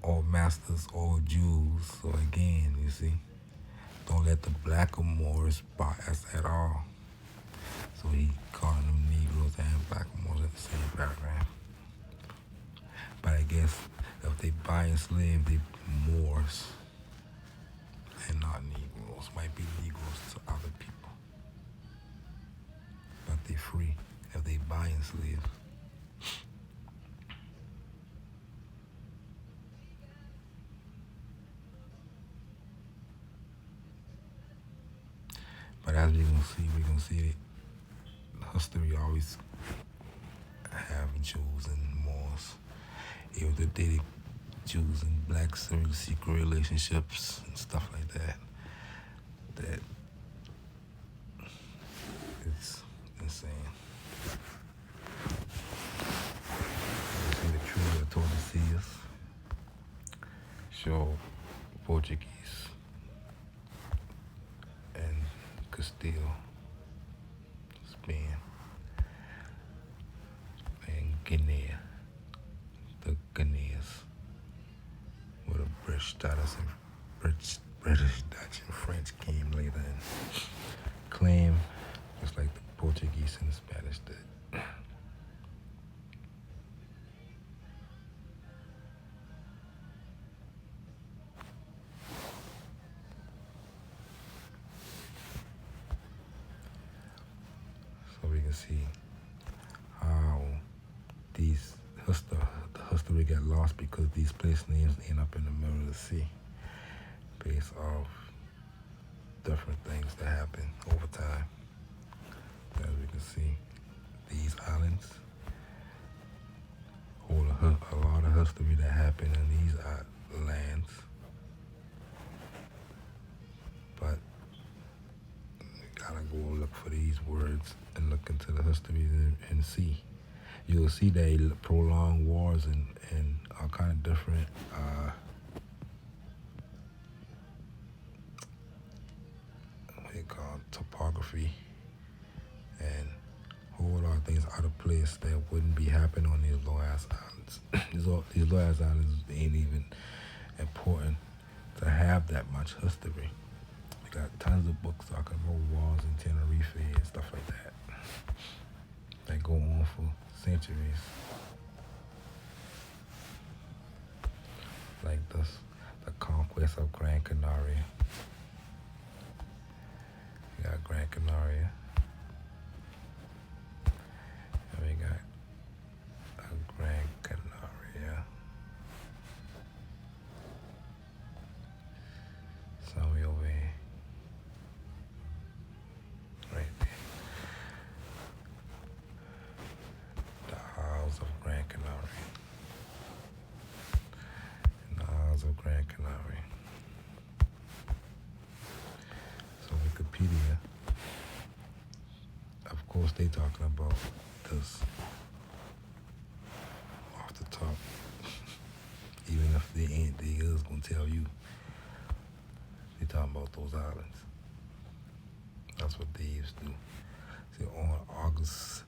All masters, all Jews. So again, you see, don't let the black or Moors buy us at all. So he calling them Negroes and black Moors in the same paragraph. But I guess if they buy and slave, they Moors and not Negroes. Might be Negroes to other people. But they free if they buy and slave. But as we're gonna see that history always have Jews and Moors. Even the dated Jews and blacks in secret relationships and stuff like that. That it's insane. You see the treaty of Tordesillas show Portuguese and Castile, Spain, and Guinea, the Guineas, where the British, Dutch, and French came later and claimed, just like the Portuguese and the Spanish did. So we can see how the history got lost because these place names end up in the middle of the sea based off different things that happen over time. As we can see, these islands hold a lot of history that happened in these lands. But you gotta go look for these words and look into the history and see. You'll see they prolonged wars and all kind of different topography and a whole lot of things out of place that wouldn't be happening on these low ass islands. These low ass islands ain't even important to have that much history. We got tons of books talking about wars in Tenerife and stuff like that that go on for centuries. Like this, the Conquest of Gran Canaria. We got Gran Canaria. And we got Gran Canaria. Somewhere over here. Right there. The Isles of Gran Canaria. And the Isles of Gran Canaria. Wikipedia, of course, they talking about this off the top. Even if they ain't, they is gonna tell you. They talking about those islands. That's what they used to do. See, on August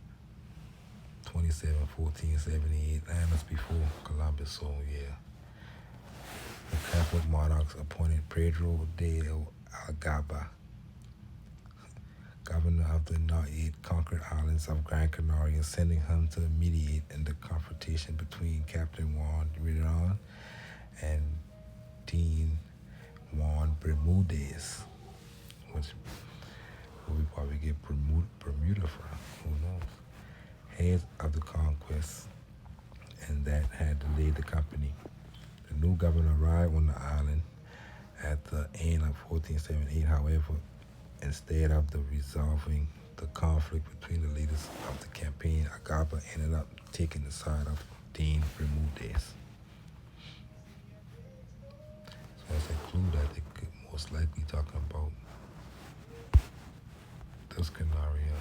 27, 1478, and that's before Columbus, so yeah. The Catholic monarchs appointed Pedro de Algaba, governor of the now 8 conquered islands of Gran Canaria, sending him to mediate in the confrontation between Captain Juan Redon and Dean Juan Bermudez, which we probably get Bermuda from, who knows, heads of the Conquest, and that had delayed the company. The new governor arrived on the island at the end of 1478, however, instead of resolving the conflict between the leaders of the campaign, Agaba ended up taking the side of Dean Bermudez. So that's a clue that they could most likely talking about this Canaria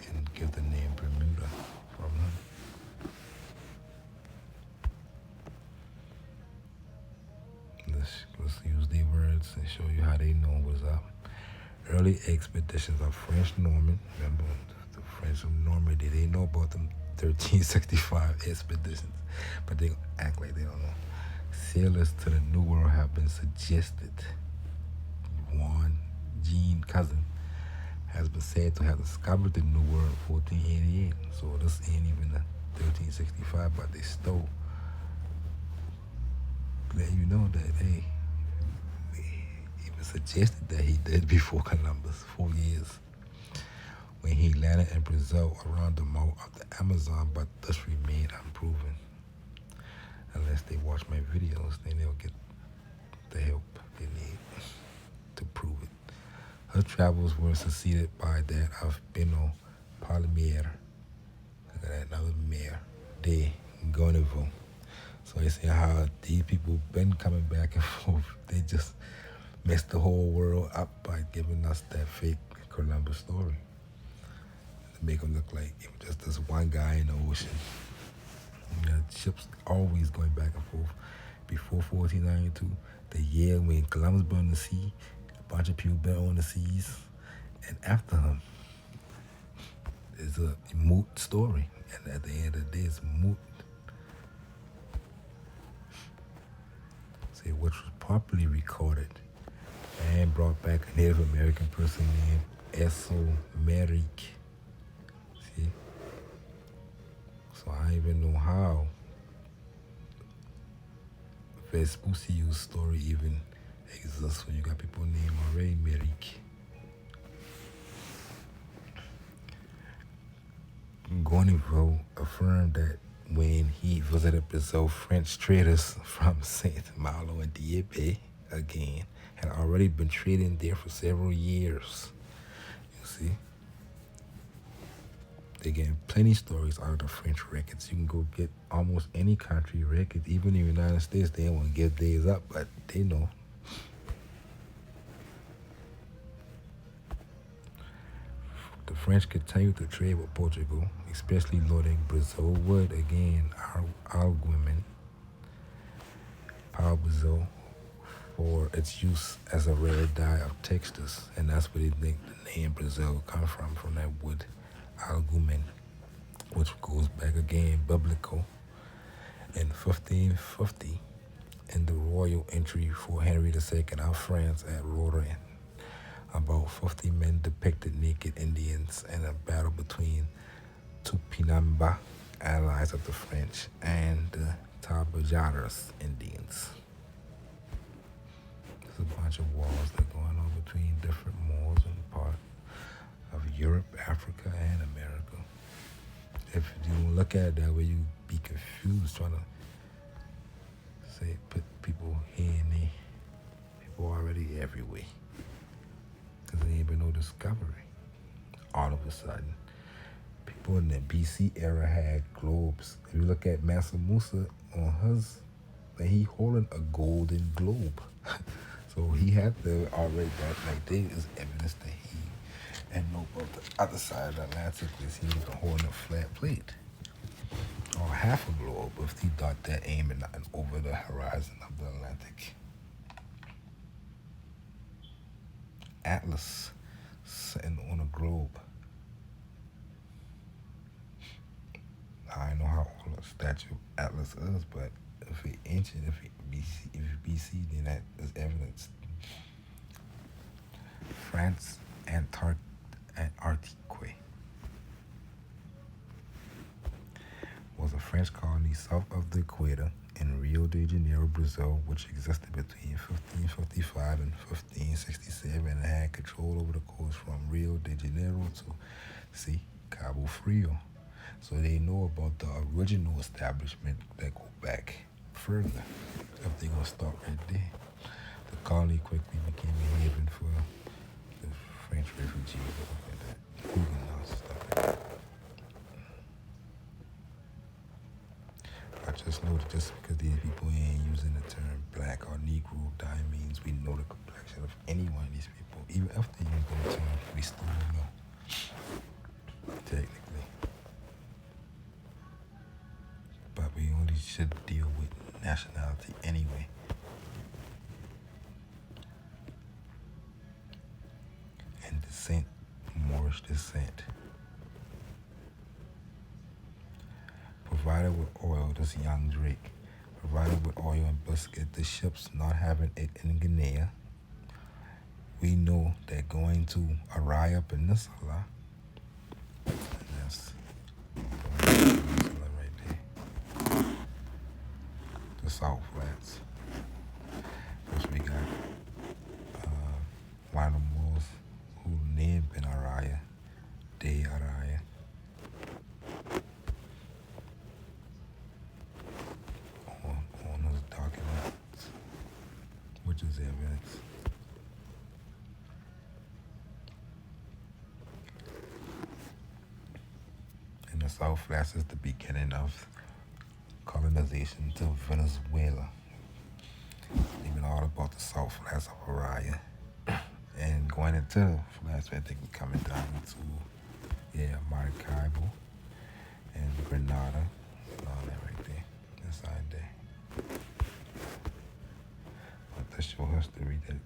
and give the name Bermuda from him. Let's use these words and show you how they know what's up. Early expeditions of French Norman, remember the French of Normandy, they know about them 1365 expeditions, but they act like they don't know. Sailors to the New World have been suggested. Juan Jean Cousin has been said to have discovered the New World in 1488, so this ain't even the 1365, but they stole. Let you know that, hey, even suggested that he did before Columbus, 4 years, when he landed in Brazil around the mouth of the Amazon, but this remained unproven. Unless they watch my videos, then they'll get the help they need to prove it. Her travels were succeeded by that of Beno Palmier, look at that, another mayor, de Gonnevo. So they say how these people been coming back and forth. They just messed the whole world up by giving us that fake Columbus story. To make them look like it was just this one guy in the ocean. You know, ships always going back and forth. Before 1492, the year when Columbus burned the sea, a bunch of people been on the seas. And after him, it's a moot story. And at the end of the day, it's moot. Which was properly recorded and brought back a Native American person named Esomeric. See? So I don't even know how Vespucius' story even exists when you got people named already Merik. Gorniveau affirmed that when he visited Brazil, French traders from Saint Malo and Dieppe, again, had already been trading there for several years. You see? They're getting plenty of stories out of the French records. You can go get almost any country records, even in the United States. They don't want to give days up, but they know. The French continued to trade with Portugal, especially loading Brazil wood, again, algumen, Pau Brazil, for its use as a rare dye of textiles, and that's where they think the name Brazil come from that wood, algumen, which goes back again biblical. In 1550, in the royal entry for Henry II of France at Rouen, about 50 men depicted naked Indians in a battle between Tupinamba, allies of the French, and the Tabajaras Indians. There's a bunch of wars that are going on between different Moors and part of Europe, Africa, and America. If you don't look at it that way, you be confused trying to say put people here and there. People already everywhere. Because there ain't been no discovery. All of a sudden, people in the BC era had globes. If you look at Mansa Musa on his, he holding a golden globe. So he had to already that like there is evidence that he and know about the other side of the Atlantic is he was holding a flat plate or half a globe if he thought that aiming over the horizon of the Atlantic. Atlas sitting on a globe. I don't know how old the statue of Atlas is, but if it's ancient, if it's BC, then that is evidence. France, Antarctique was a French colony south of the equator in Rio de Janeiro, Brazil, which existed between 1555 and 1567 and had control over the coast from Rio de Janeiro to Cabo Frio. So they know about the original establishment that go back further. If they're going to start right there. The colony quickly became a haven for the French refugees and that Huguenots, stuff like that. I just know that just because these people ain't using the term black or Negro, that means we know the complexion of any one of these people. Even if they use the term, we still don't know. Technically. But we only should deal with nationality anyway. And descent, Moorish descent. Provided with oil, this young Drake. Provided with oil and biscuit, the ships not having it in Guinea. We know that going to Araya Peninsula, and that's the peninsula right there, the South Flats. First we got one of the Moors who named in Araya, De Araya. On those documents, which is evidence. And the South Flats is the beginning of colonization to Venezuela. Even all about the South Flats of Araya. And going into the flats, I think we're coming down into, Maracaibo and Grenada and all that right there, inside there. But that's your history that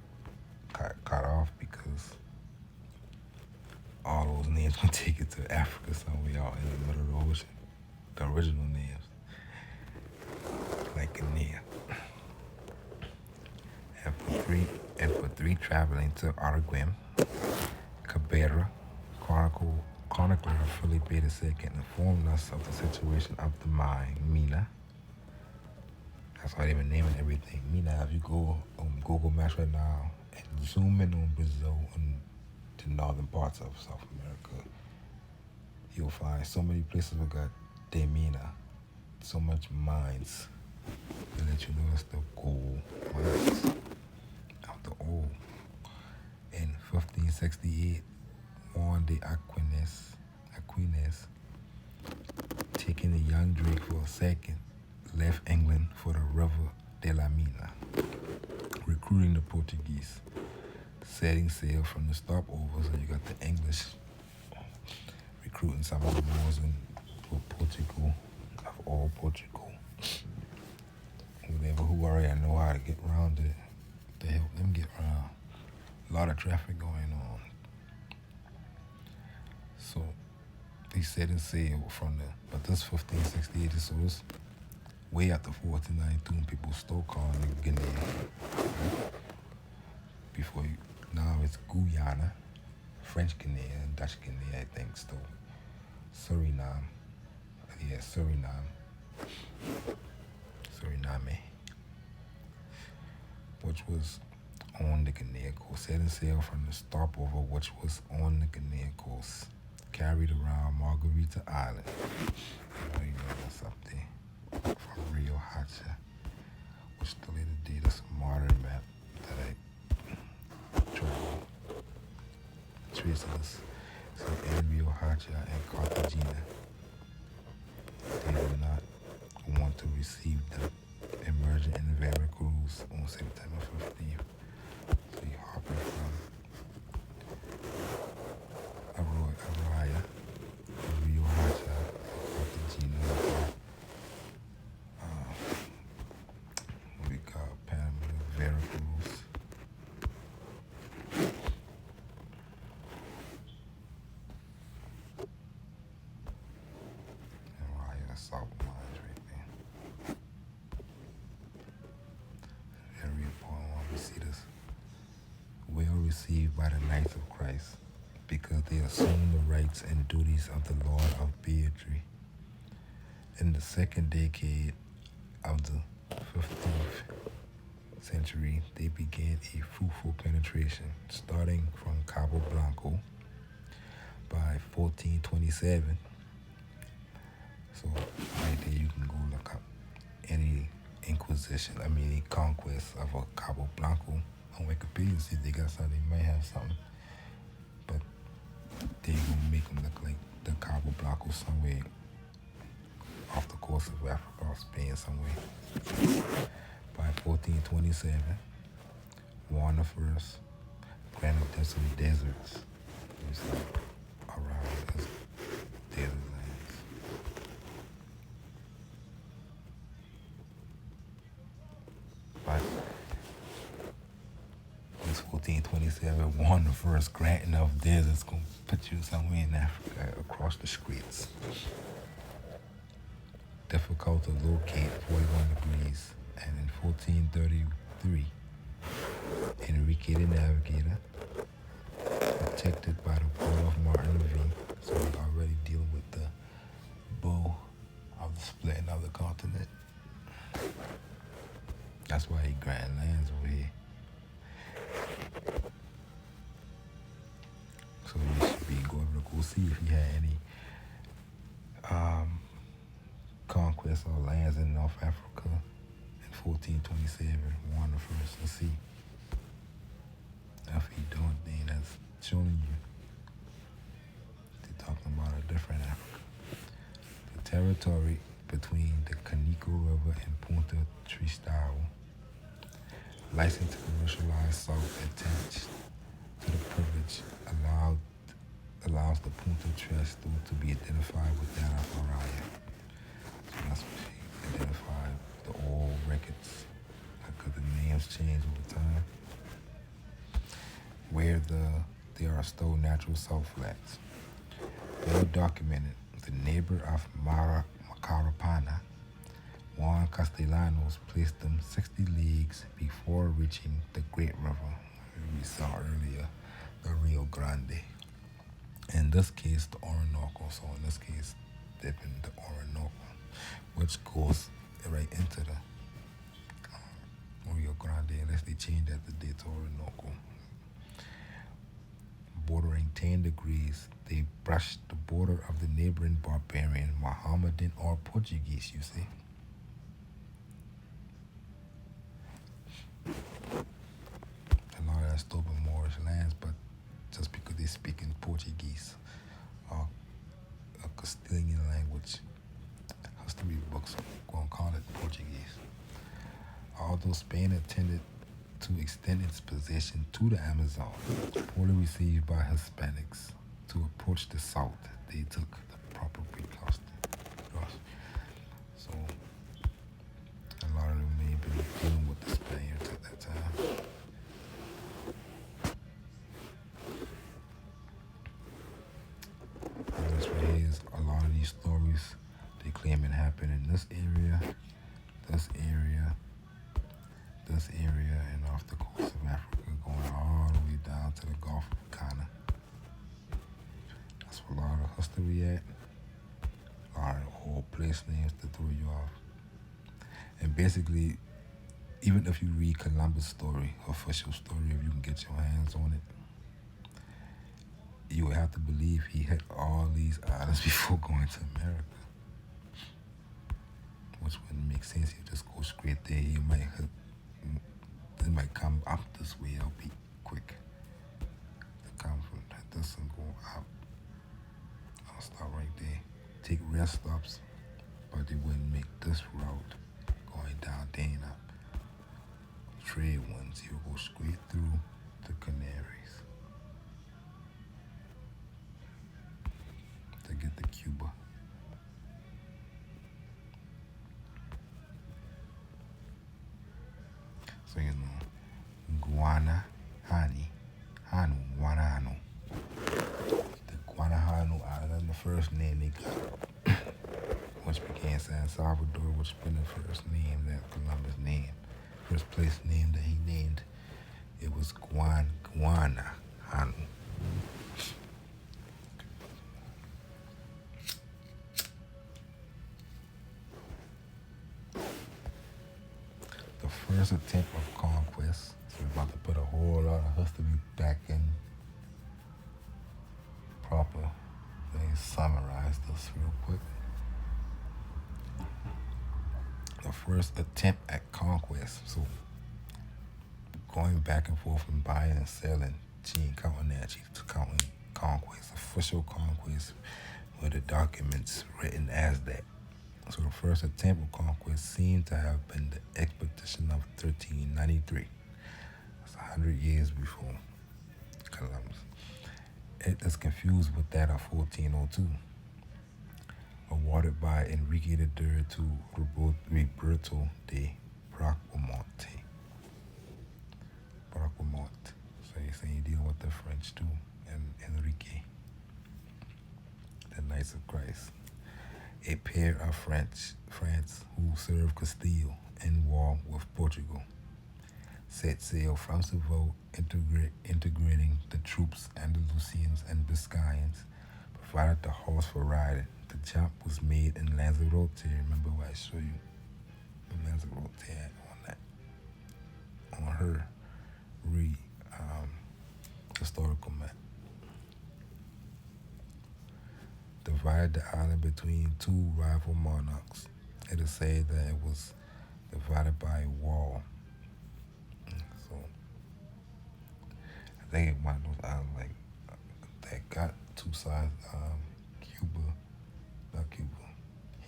got off because all those names were taken to Africa somewhere out in the middle of the ocean. The original names, like Canaria. And for three traveling to Araguim, Cabrera, chronicler Felipe II informed us of the situation of the mine, Mina. That's why they've been naming everything. Mina, if you go on Google Maps right now and zoom in on Brazil and the northern parts of South America, you'll find so many places we got de Mina, so much mines. To let you know it's the gold mines of the old. In 1568, Juan de Aquinas, taking the young Drake for a second, left England for the River de la Mina, recruiting the Portuguese, setting sail from the stopover. So you got the English recruiting some of the Moors in Portugal, of all Portugal. Whatever, who already know how to get around it, to help them get around. A lot of traffic going on. So they set and sail from but this 1568, so it's way after 1492 when people still calling it Guinea. Before now it's Guyana, French Guinea, and Dutch Guinea, I think still. Suriname. Suriname. Which was on the Guinea coast, setting sail from the stopover, which was on the Guinea coast, carried around Margarita Island. You know what's up there from Rio Hacha, which the later date is a modern map that I traveled. Traces so in Rio Hacha and Cartagena. They did not want to receive the emergent in Veracruz on September 15th. received by the Knights of Christ because they assumed the rights and duties of the Lord of Beardry. In the second decade of the 15th century, they began a fruitful penetration, starting from Cabo Blanco by 1427. So right there you can go look up any any conquest of a Cabo Blanco on Wikipedia, see if they got something. They might have something, but they gonna make them look like the Cabo Blanco somewhere off the coast of Africa or Spain somewhere. By 1427, Juan I granted them some deserts. It's like around this desert lands. But this 1427, Juan I granting of deserts gonna put you somewhere in Africa across the streets. Difficult to locate, 41 degrees. And in 1433, Enrique the Navigator, protected by the bull of Martin V, so we're already dealing with the bull of the splitting of the continent. That's why he granted lands over here. So you should be able to go see if he had any conquests or lands in North Africa in 1427, Juan I. Let's see. If he don't, then that's showing you they're talking about a different Africa. The territory between the Canico River and Punta Tristão, licensed to commercialize salt attached to the privilege, allows the Punta Tristão to be identified with that of Araya. So that's what she identified the old records, because the names change over time. Where there are still natural salt flats. Well documented, the neighbor of Macarapana, Juan Castellanos, placed them 60 leagues before reaching the Great River we saw earlier, the Rio Grande. In this case, the Orinoco. So in this case, dipping the Orinoco, which goes right into the Rio Grande, unless they change that today to Orinoco. Bordering 10 degrees, they brushed the border of the neighboring barbarian, Mohammedan or Portuguese, you see. A lot of that's still been Moorish lands, but just because they speak in Portuguese or a Castilian language, history books are going to call it Portuguese. Although Spain intended to extend its possession to the Amazon, poorly received by Hispanics. To approach the south, they took the proper precautions. So a lot of them may have been dealing with the Spaniards at that time. And this right here is a lot of these stories they claim it happened in this area, this area, this area, and off the coast of Africa, going all the way down to the Gulf of Ghana. That's where a lot of history at. A lot of whole place names to throw you off. And basically, even if you read Columbus' story, official story, if you can get your hands on it, you would have to believe he hit all these islands before going to America. Which wouldn't make sense. You just go straight there. You might hit. They might come up this way. It'll be quick. To come from this and go up. I'll stop right there. Take rest stops, but they wouldn't make this route going down Dana. Trade ones. You'll go straight through the Canaries to get to Cuba. So, you know, Guanahanu. The Guanahanu Island, the first name they got, which became San Salvador, which been the first name that Columbus named. First place name that he named, it was Guan Guine, Hanu. The first attempt of conquest. So we're about to put a whole lot of history back in proper. Let me summarize this real quick. The first attempt at conquest. So going back and forth and buying and selling. She ain't counting that. She's counting conquest, official conquest, with the documents written as that. So the first attempt of conquest seemed to have been the expedition of 1393. That's 100 years before Columbus. It is confused with that of 1402, awarded by Enrique III to Roberto de Bracamonte. So you're saying you're dealing with the French too, and Enrique, the Knights of Christ. A pair of France who served Castile in war with Portugal set sail from Seville, integrating the troops. Andalusians and Biscayans provided the horse for riding. The jump was made in Lanzarote. Remember what I showed you? Lanzarote on her historical map. Divided the island between two rival monarchs. It is said that it was divided by a wall. So I think it one of those islands that got two sides.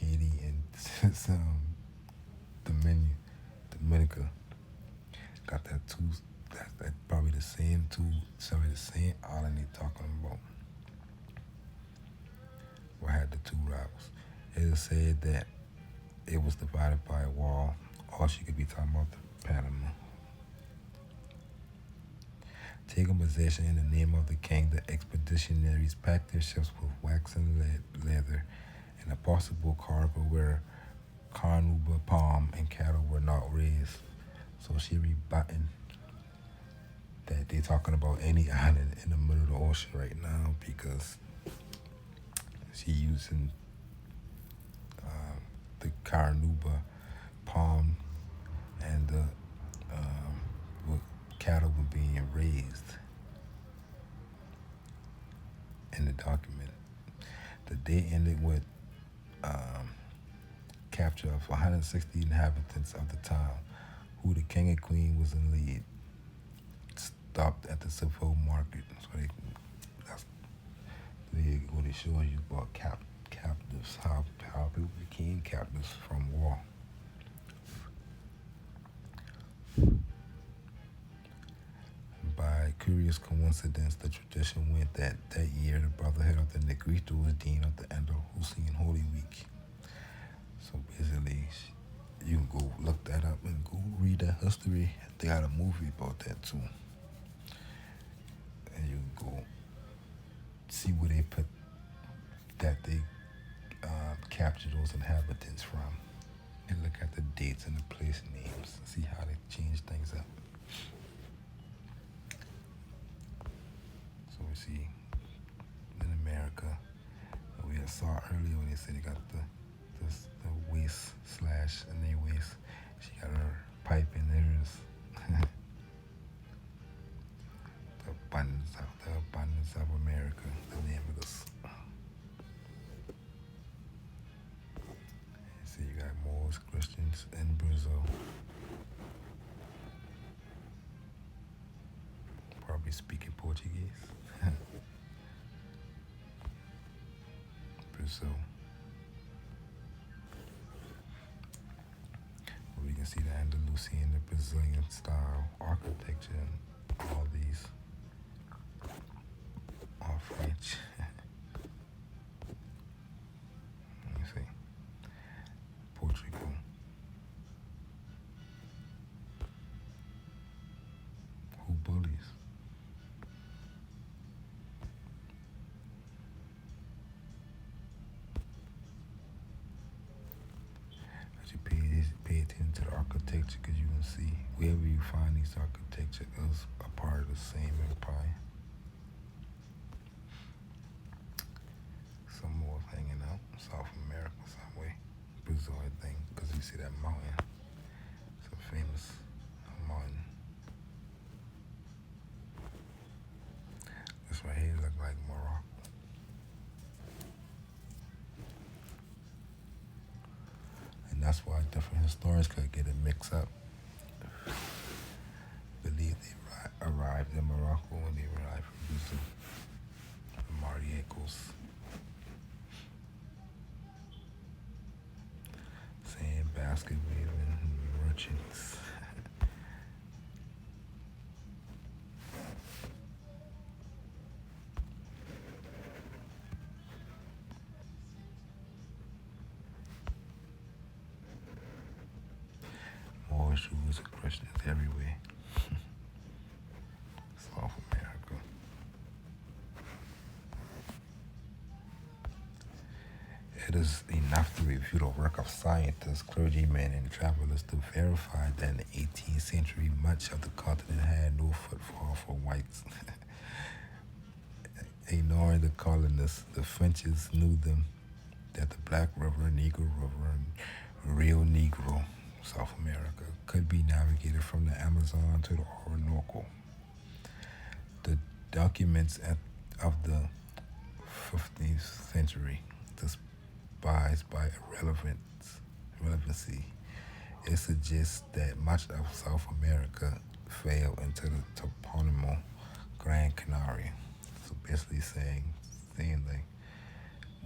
Haiti, and Dominica. Got that two. That's probably the same island they talking about. Or had the two rivals. It is said that it was divided by a wall, or she could be talking about the Panama. Taking possession in the name of the king, the expeditionaries packed their ships with waxen leather and a possible cargo where carnauba, palm, and cattle were not raised. So she rebutting that they're talking about any island in the middle of the ocean right now because she using the carnauba, palm, and the cattle were being raised in the document. The day ended with capture of 160 inhabitants of the town, who the king and queen was in lead. Stopped at the Seville market. So that's what they show you about captives, how people became captives from war. By curious coincidence, the tradition went that year the Brotherhood of the Negrito was deemed at the end of Hussein Holy Week. So basically, you can go look that up and go read that history. They got a movie about that too. And you can go see where they put that they captured those inhabitants from. And look at the dates and the place names. See how they change things up. So we see in America, we saw earlier when they said they got the waist slash in their waist. She got her pipe in theirs. The abundance of America, the name of this. See, you got Moors, Christians in Brazil. Probably speaking Portuguese. Brazil. We can see the Andalusian, the Brazilian style architecture, and all these are French. Let me see. Portugal. Who bullies? Pay attention to the architecture, because you can see wherever you find these architecture is a part of the same that's why different historians could get it mixed up. Believe they arrived in Morocco when they arrived from Brazil, from Mariecos. Sand basket weaving merchants. Moorish rulers and Christians everywhere. South America. It is enough to review the work of scientists, clergymen, and travelers to verify that in the 18th century, much of the continent had no footfall for whites. Ignoring the colonists, the Frenches knew them that the Black River, Negro River, and Rio Negro, South America, could be navigated from the Amazon to the Orinoco. The documents of the 15th century, despised by relevancy, it suggests that much of South America fell into the toponymal Gran Canaria. So basically saying like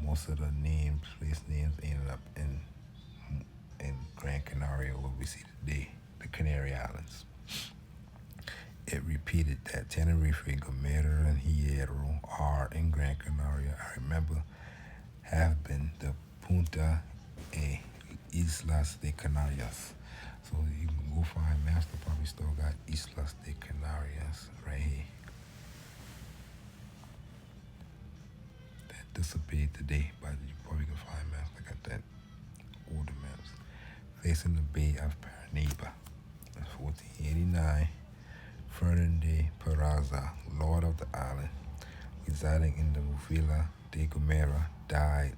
most of the place names ended up in Gran Canaria, what we see today, the Canary Islands. It repeated that Tenerife, Gomera, and Hierro are in Gran Canaria. I remember have been the Punta e Islas de Canarias. So you can go find maps that probably still got Islas de Canarias right here. That disappeared today, but you probably can find maps that got that older maps. Facing the Bay of Paranaíba. In 1489, Ferdinand de Peraza, lord of the island, residing in the Vila de Gomera, died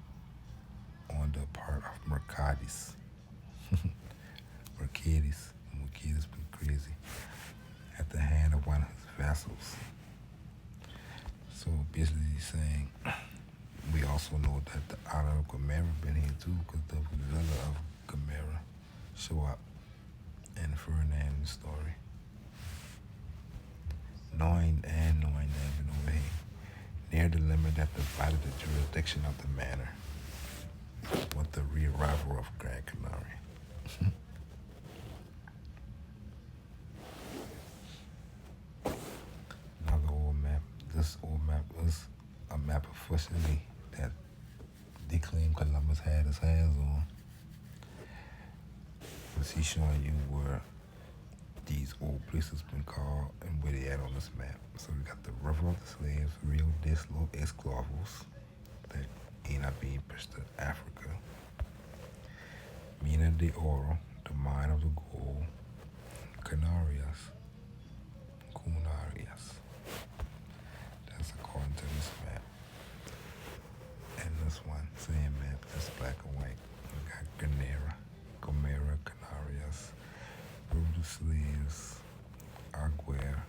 on the part of Mercadis. Mercadis been crazy. At the hand of one of his vassals. So basically he's saying, we also know that the island of Gomera been here too, because the villa of Gomera show up in Ferdinand's story. Knowing that been over here, near the limit that divided the jurisdiction of the manor, with the re-arrival of Gran Canaria. Another old map. This old map was a map officially that they claim Columbus had his hands on. But he's showing you where these old places been called and where they at on this map. So we got the River of the Slaves, Rio de los Esclavos, that end up being pushed to Africa. Mina de Oro, the mine of the gold. Canarias. That's according to this map. And this one, same map, just black and white. We got Gomera, Canarias, River of the Slaves, Arguer,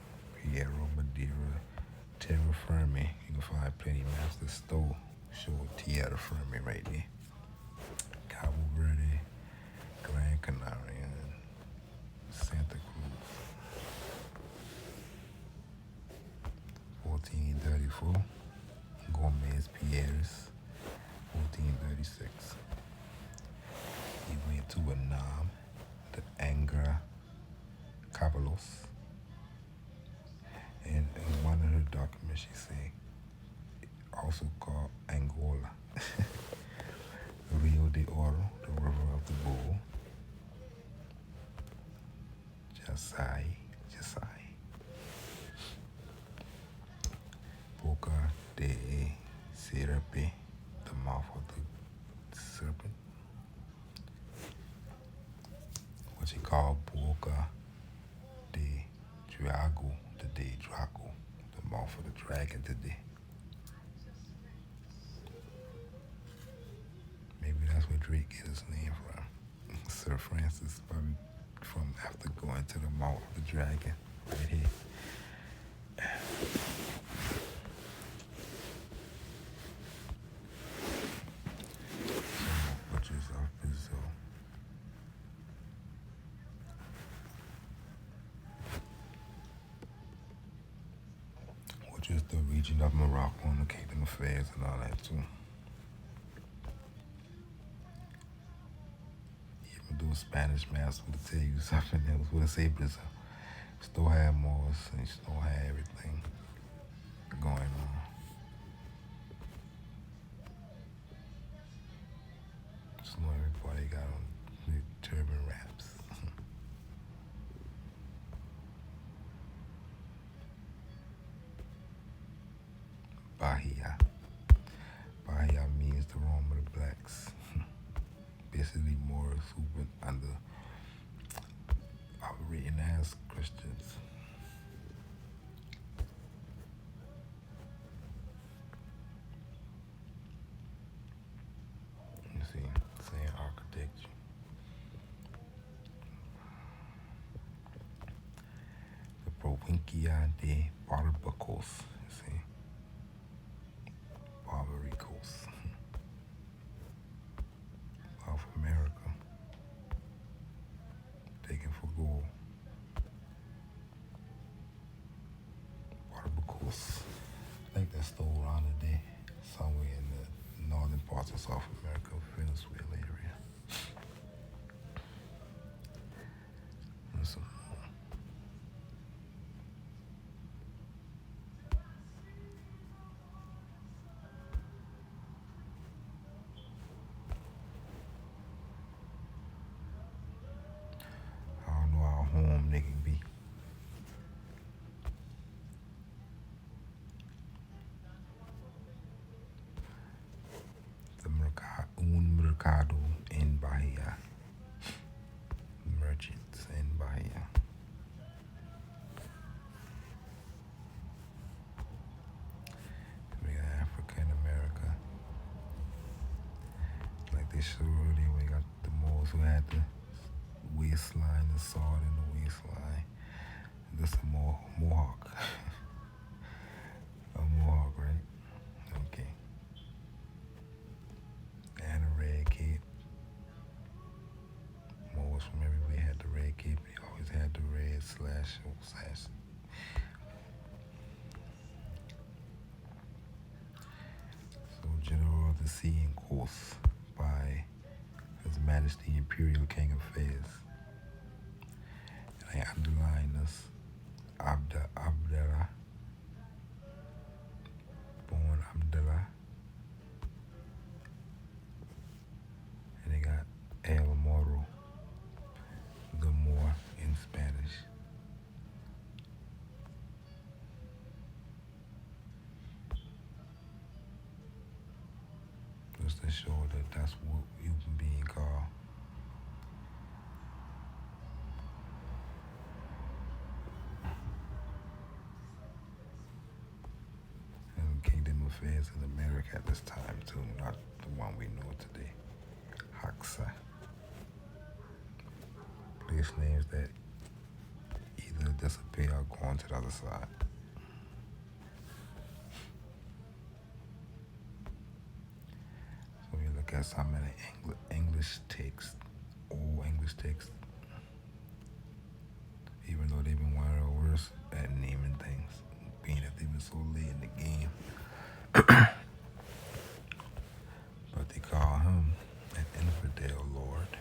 Hierro, Madeira, Terra Firme. You can find plenty of maps that show Tierra Firme right there. Cabo Verde, Gran Canaria, and Santa Cruz. 1434, Gomez Pierres, 1436. He went to Annam, the Angra Cabalos, and in one of her documents she said, also called Angola. Rio de Oro, the river of the bull. Jasai. Boca de Serape, the mouth of the serpent. What you call Boca de Drago, today Draco, the mouth of the dragon today. Maybe that's where Drake get his name from. Sir Francis, probably from after going to the mouth of the dragon right here. Butchers of Brazil. Just the region of Morocco and the Kingdom of Fez and all that too. Even though Spanish maps would tell you something else, would say Brazil still have Moors and still have everything going on. Just know everybody got on the turban wraps. Bahia. Bahia means the Rome of the blacks. Basically Moors who've been operating as Christians. You see, saying architecture. The Provincia de Barbacos, you see. Barbaricos. South America. Taken for gold. Barbacos. I think that's still around today. Somewhere in the northern parts of South America, Venezuela area. And some more. I don't know how home they can be. Un mercado in Bahia. Merchants in Bahia. We got Africa and America. Like they showed earlier, we got the Moors who had the waistline, the sword in the waistline. This is a Mohawk. A Mohawk, right? Okay. And a red cape. Moors from everywhere had the red cape. They always had the red slash. So General of the Sea and Coast by His Majesty Imperial King of Fez. And I underline this. Abdallah. Born Abdallah. And they got El Moro, the Moor in Spanish. Just to show that that's what you've been being called. And Kingdom of Fez in America at this time too, not the one we know today. Haxa. Place names that either disappear or go on to the other side. So you look at some of the English texts, old English texts, even though they've been one of the worst at naming things, being that they've been so late in the game. But they call him an infidel lord,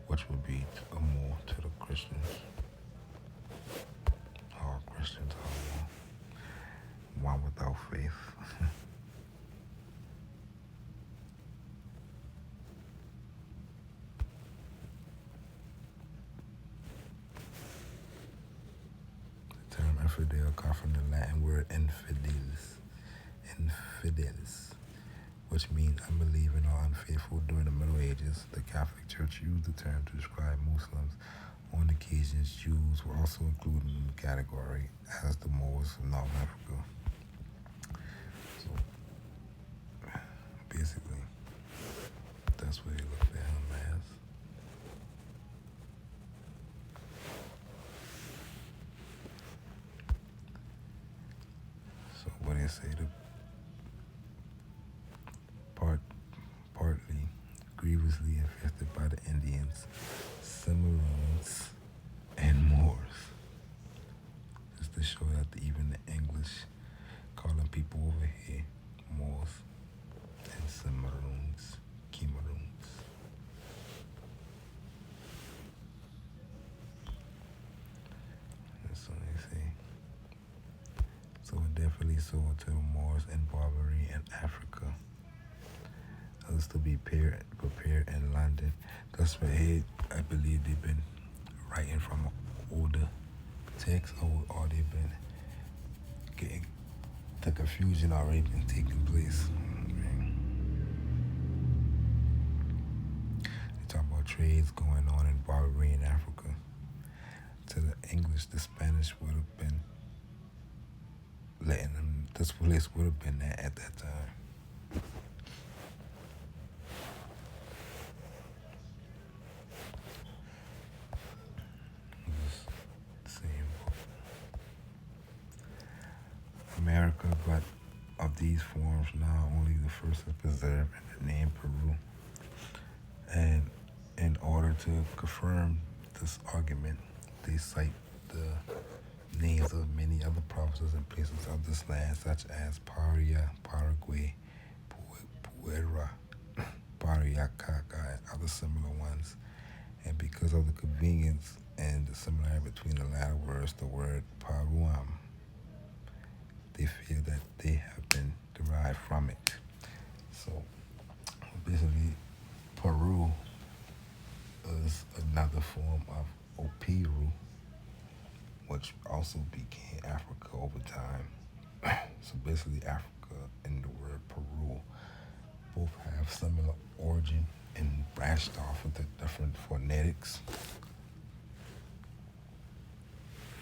which would be a more to the Christians. All Christians are one without faith. The term infidel comes from the Latin word infidelis, which means unbelieving or unfaithful. During the Middle Ages, the Catholic Church used the term to describe Muslims. On occasions, Jews were also included in the category, as the Moors of North Africa. So, basically, that's what they looked at him as. So, what they say, the partly grievously infested by the Indians, Cimarrones, and Moors. Just to show that even the English calling people over here Moors and Cimarroons, Cameroons. That's what they say. So it definitely sold to the Moors in Barbary and Africa. Others to be prepared in London. That's why I believe they've been writing from older texts, or they've been getting the confusion already been taking place. They talk about trades going on in Barbary and Africa. To the English, the Spanish would have been letting them. This place would have been there at that time. America, but of these forms now only the first is preserved in the name Peru. And in order to confirm this argument, they cite the names of many other provinces and places of this land, such as Paria, Paraguay, Puera, Pariacaca, and other similar ones. And because of the convenience and the similarity between the latter words, the word Paruam, they feel that they have been derived from it. So basically, Peru is another form of Opiru, which also became Africa over time. So basically, Africa and the word Peru both have similar origin and branched off with the different phonetics.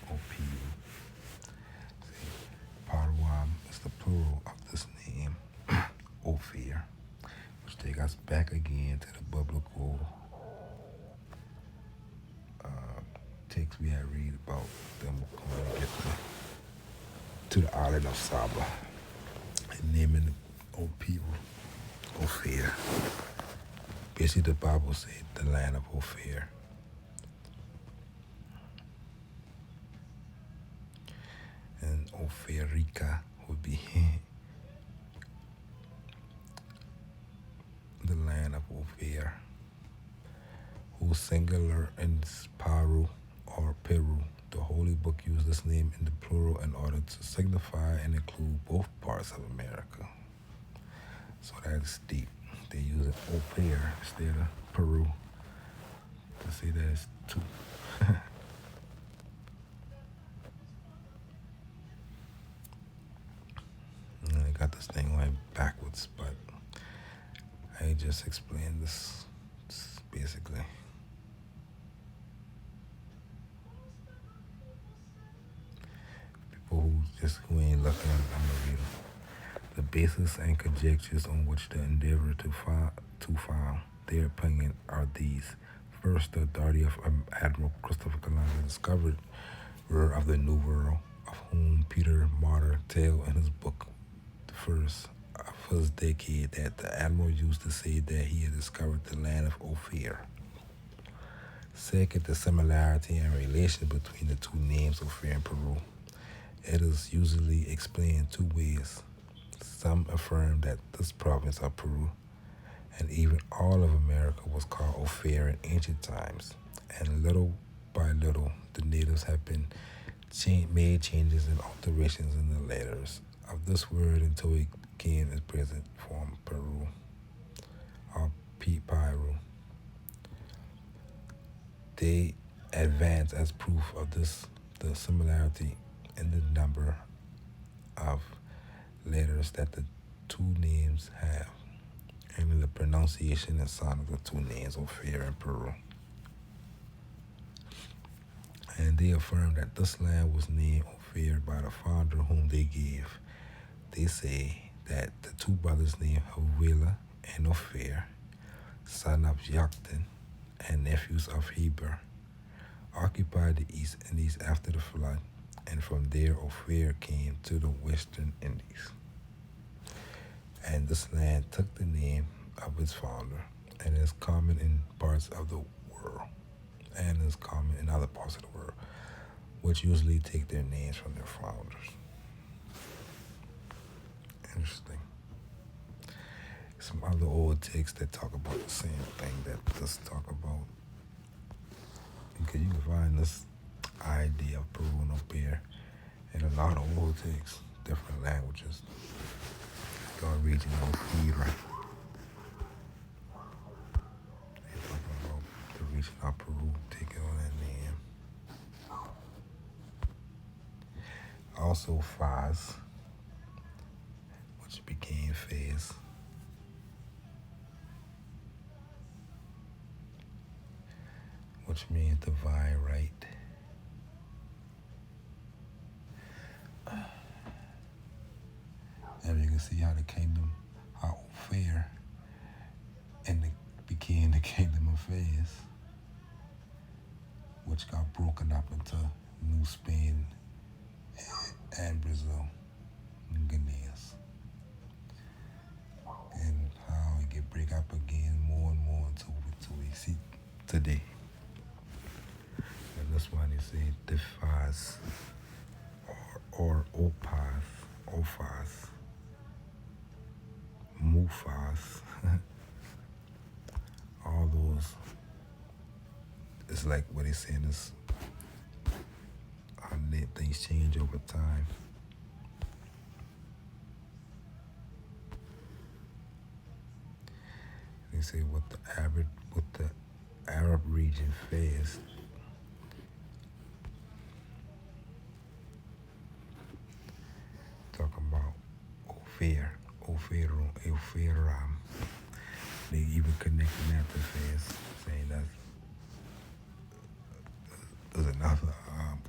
Opiru. Paruam is the plural of this name, Ophir, which takes us back again to the biblical text we had read about them going to get to the island of Saba and naming the Ophir. Basically, the Bible said the land of Ophir. And Ophirica would be the land of Ophir, whose singular is Paru or Peru. The Holy Book used this name in the plural in order to signify and include both parts of America. So that's deep. They use it Ophir instead of Peru to say that it's two. I got this thing going backwards, but I just explained this basically. People who ain't looking, I'm gonna read them. The basis and conjectures on which they endeavor to found their opinion are these. First, the authority of Admiral Christopher Columbus, discoverer of the New World, of whom Peter Martyr tell in his book, The First of his Decade, that the admiral used to say that he had discovered the land of Ophir. Second, the similarity and relation between the two names, Ophir and Peru. It is usually explained two ways. Some affirm that this province of Peru and even all of America was called Ophir in ancient times, and little by little the natives have been made changes and alterations in the letters of this word until it became its present form, Peru or Piru. They advance as proof of this the similarity in the number of letters that the two names have, and in the pronunciation and sound of the two names, Ophir and Peru. And they affirm that this land was named Ophir by the founder whom they gave. They say that the two brothers named Havila and Ophir, son of Joktan and nephews of Heber, occupied the East Indies after the flood, and from there Ophir came to the Western Indies. And this land took the name of its founder, and is common in parts of the world, and is common in other parts of the world. which usually take their names from their founders. Interesting. Some other old texts that talk about the same thing that just talk about, because you can find this idea of Peru and Opere in a lot of old texts, different languages. Called regional theater. They're talking about the region of Peru taking on that name. Also Faz, which became Fez. Which means divine right. And you can see how the kingdom, how fair, and it became the kingdom of Fez, which got broken up into New Spain and Brazil, and Guineas. And how it get break up again more and more until we see today. And this one is a Defaz or Opaz, Ophaz, Mufaz, all those. It's like what they're saying is how things change over time. They say what the Arab region faced. Talking about Oferam. They even connecting that to Fez, saying that there's another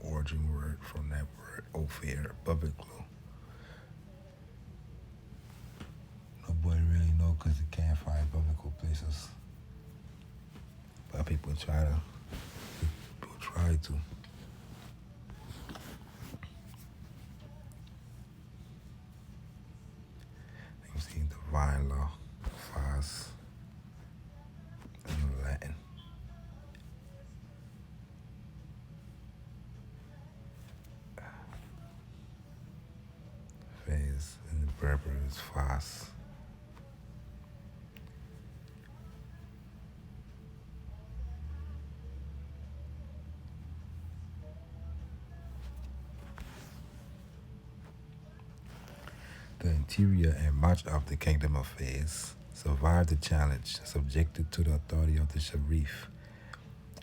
origin word from that word, Ofer, biblical. Nobody really know because you can't find biblical places. But people try to. You've seen divine law, Faz, in Latin. Fez in the Berber is Faz. The interior and much of the kingdom of Fez survived the challenge, subjected to the authority of the Sharif.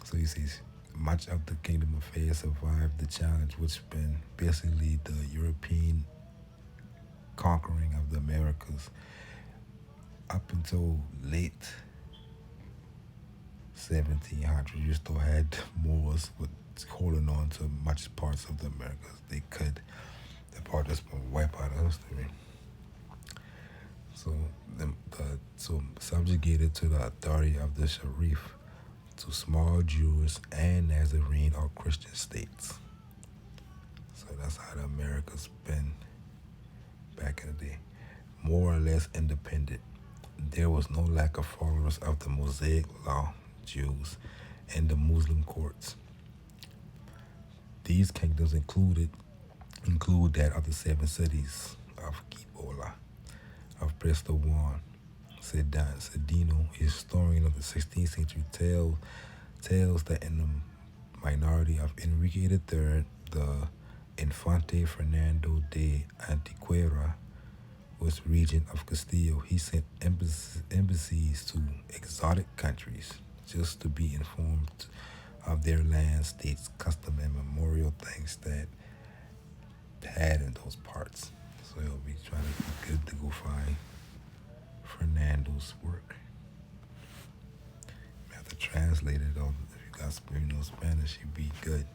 So he says, much of the kingdom of Fez survived the challenge, which has been basically the European conquering of the Americas. Up until late 1700s, you still had Moors holding on to much parts of the Americas. They could. The part that's been wiped out of history. So subjugated to the authority of the Sharif, to small Jewish and Nazarene or Christian states. So that's how the Americas been back in the day. More or less independent. There was no lack of followers of the Mosaic law, Jews, and the Muslim courts. These kingdoms include that of the 7 cities of Gibola, of Prestawan, Sedino, a historian of the 16th century, tells that in the minority of Enrique III, the Infante Fernando de Antequera was regent of Castile. He sent embassies to exotic countries just to be informed of their land, states, custom, and memorial things that had in those parts. So it'll be trying to be good to go find Fernando's work. You have to translate it though. If you got Spanish, you'd be good.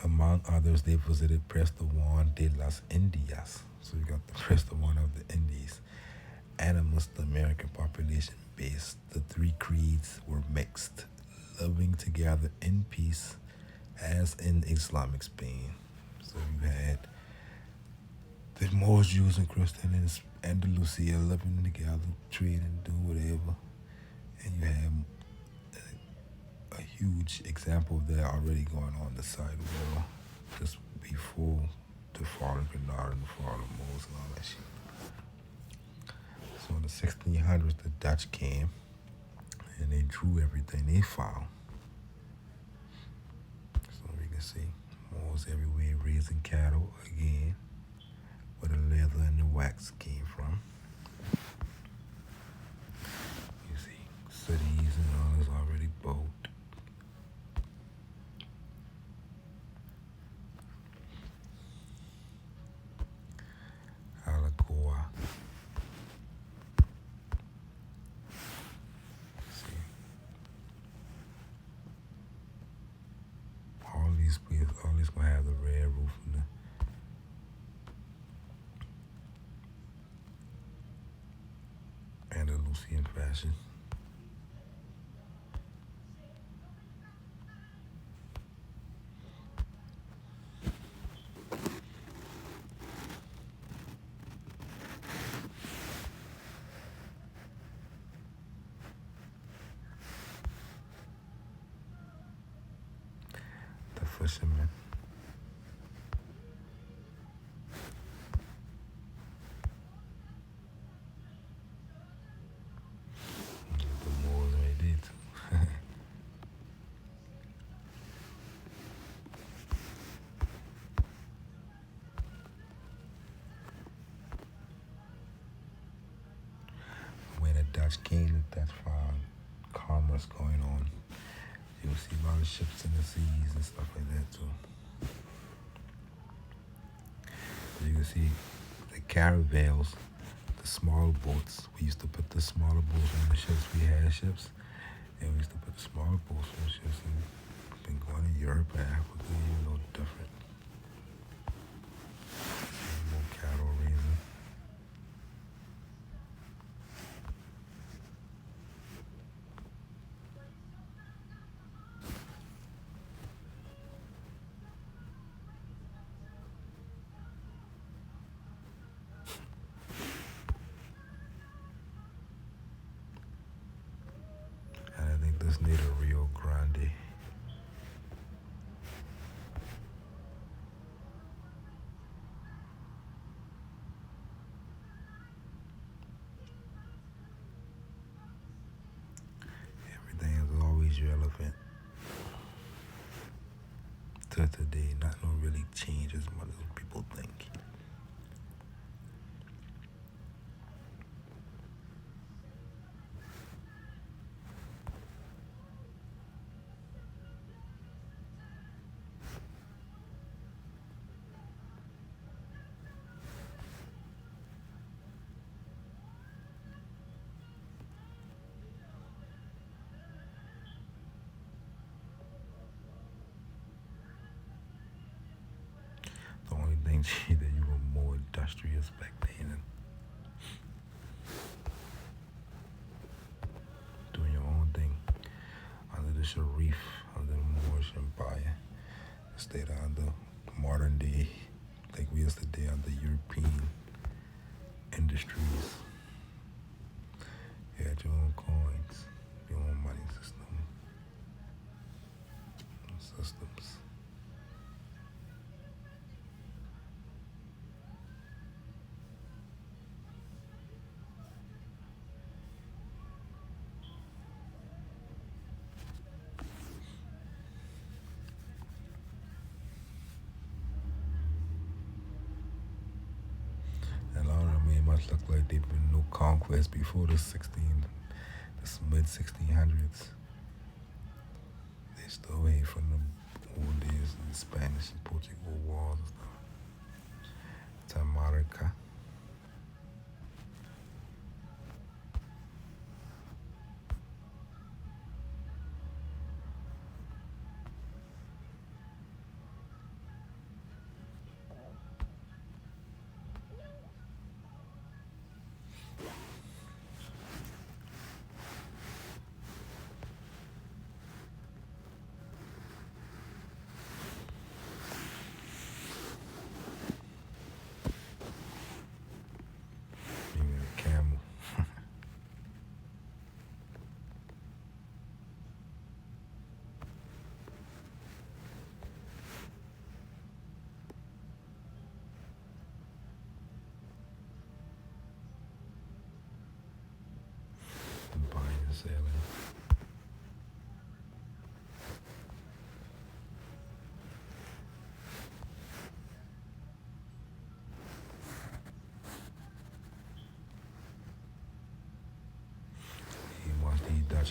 Among others, they visited Prestawan de las Indias. So you got the Prestawan of the Indies. Animist American population base. The 3 creeds were mixed, living together in peace as in Islamic Spain. So you had the Moors, Jews, and Christians in Andalusia living together, trading, doing whatever. And you had a huge example of that already going on the side wall just before the fall of Granada and the fall of Moors and all that shit. So in the 1600s, the Dutch came and they drew everything they found. So we can see Moors everywhere raising cattle again, where the leather and the wax came from. You see cities and all is already built. Alagoa. See. All these gonna have the red roof and the Andalusian fashion. The fishermen. The Moors right there too. When the Dutch came, the Dutch found commerce going on. You'll see a lot of ships in the seas and stuff like that too. So you can see the caravels, the small boats. We used to put the smaller boats on the ships. We had ships, and we used to put the smaller boats on the ships. And been going to Europe and Africa, you know, different. More cattle raising. And I think this near the Rio Grande. Everything is always relevant to today. Not no really change as much as people think. The only thing that you were more industrious back then and doing your own thing under the Sharif, under the Moorish Empire, instead of under modern day, like we is today under European industries. You had your own coins, your own money system, systems. And a lot of them very much look like they've been no conquest before the mid 1600s. They still away from the old days, the Spanish and Portugal wars and stuff. Tamarica.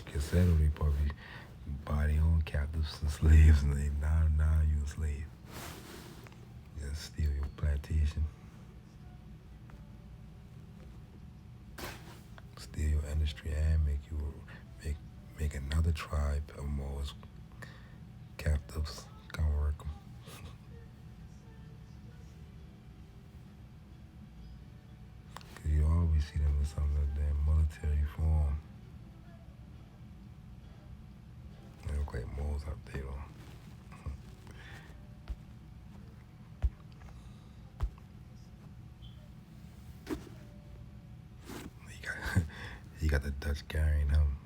can settle, they probably buy their own captives and slaves, and they now you a slave. Just steal your plantation, steal your industry, and make another tribe of Moors captives come work them. Cause you always see them in some of their military form. They look like Moors out there though. He got the Dutch carrying him.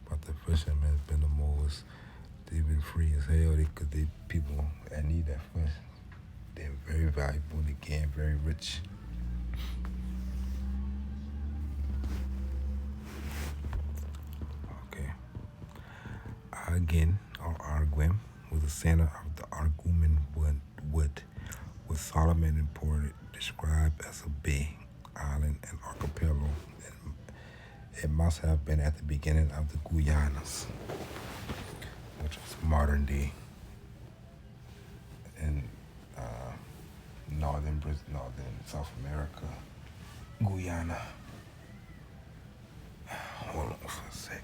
But the fishermen's been the Moors. They've been free as hell because they people that need that fish. They're very valuable. They get very rich. Okay. Again, or Arguim, was the center of the Argumen wood, was Solomon imported, described as a bay, island, and archipelago. It must have been at the beginning of the Guyanas, which was modern day in northern South America, Guyana. Hold on for a sec.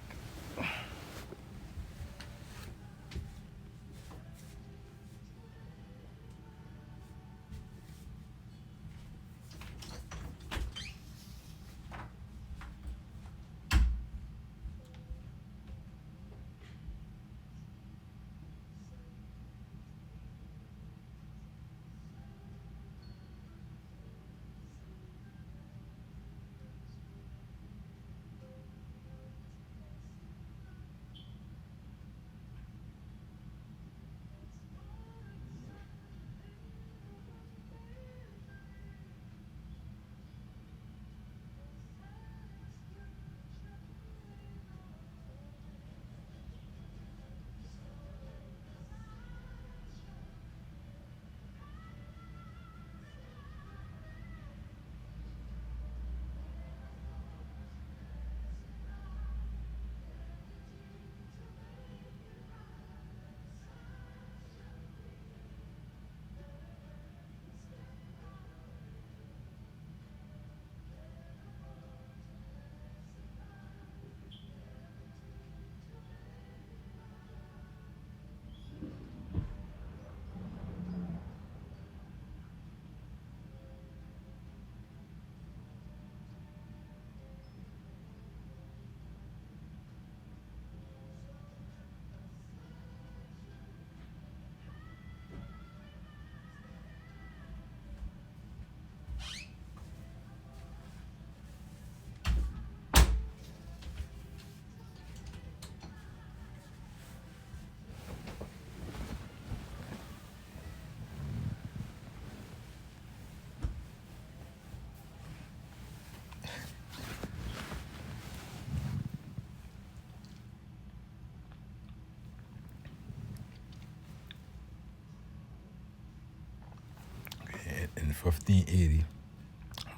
In 1580,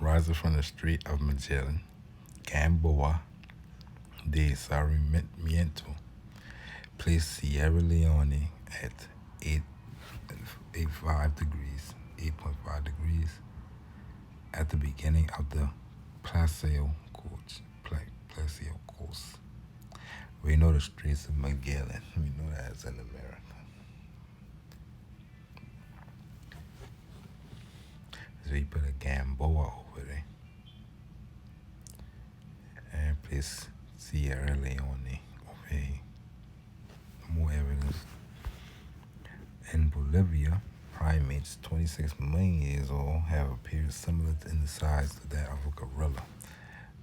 rising from the Strait of Magellan, Gamboa de Sarmiento placed Sierra Leone at 8.5 degrees at the beginning of the Placio Coast. We know the Straits of Magellan. We know that it's in America. So you put a Gamboa over there and place Sierra Leone over here. More evidence. In Bolivia, primates 26 million years old have appeared similar in the size to that of a gorilla.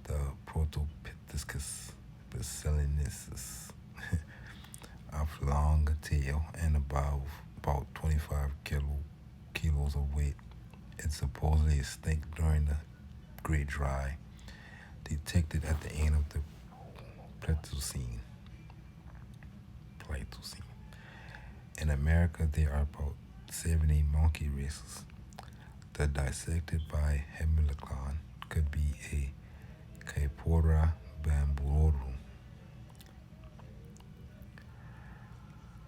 The Protopithecus basilinensis of longer tail and about 25 kilos of weight. It's supposedly extinct during the Great Dry, detected at the end of the Pleistocene. In America, there are about 70 monkey races. The dissected by Hemilcon could be a Kaipora Bambuoru,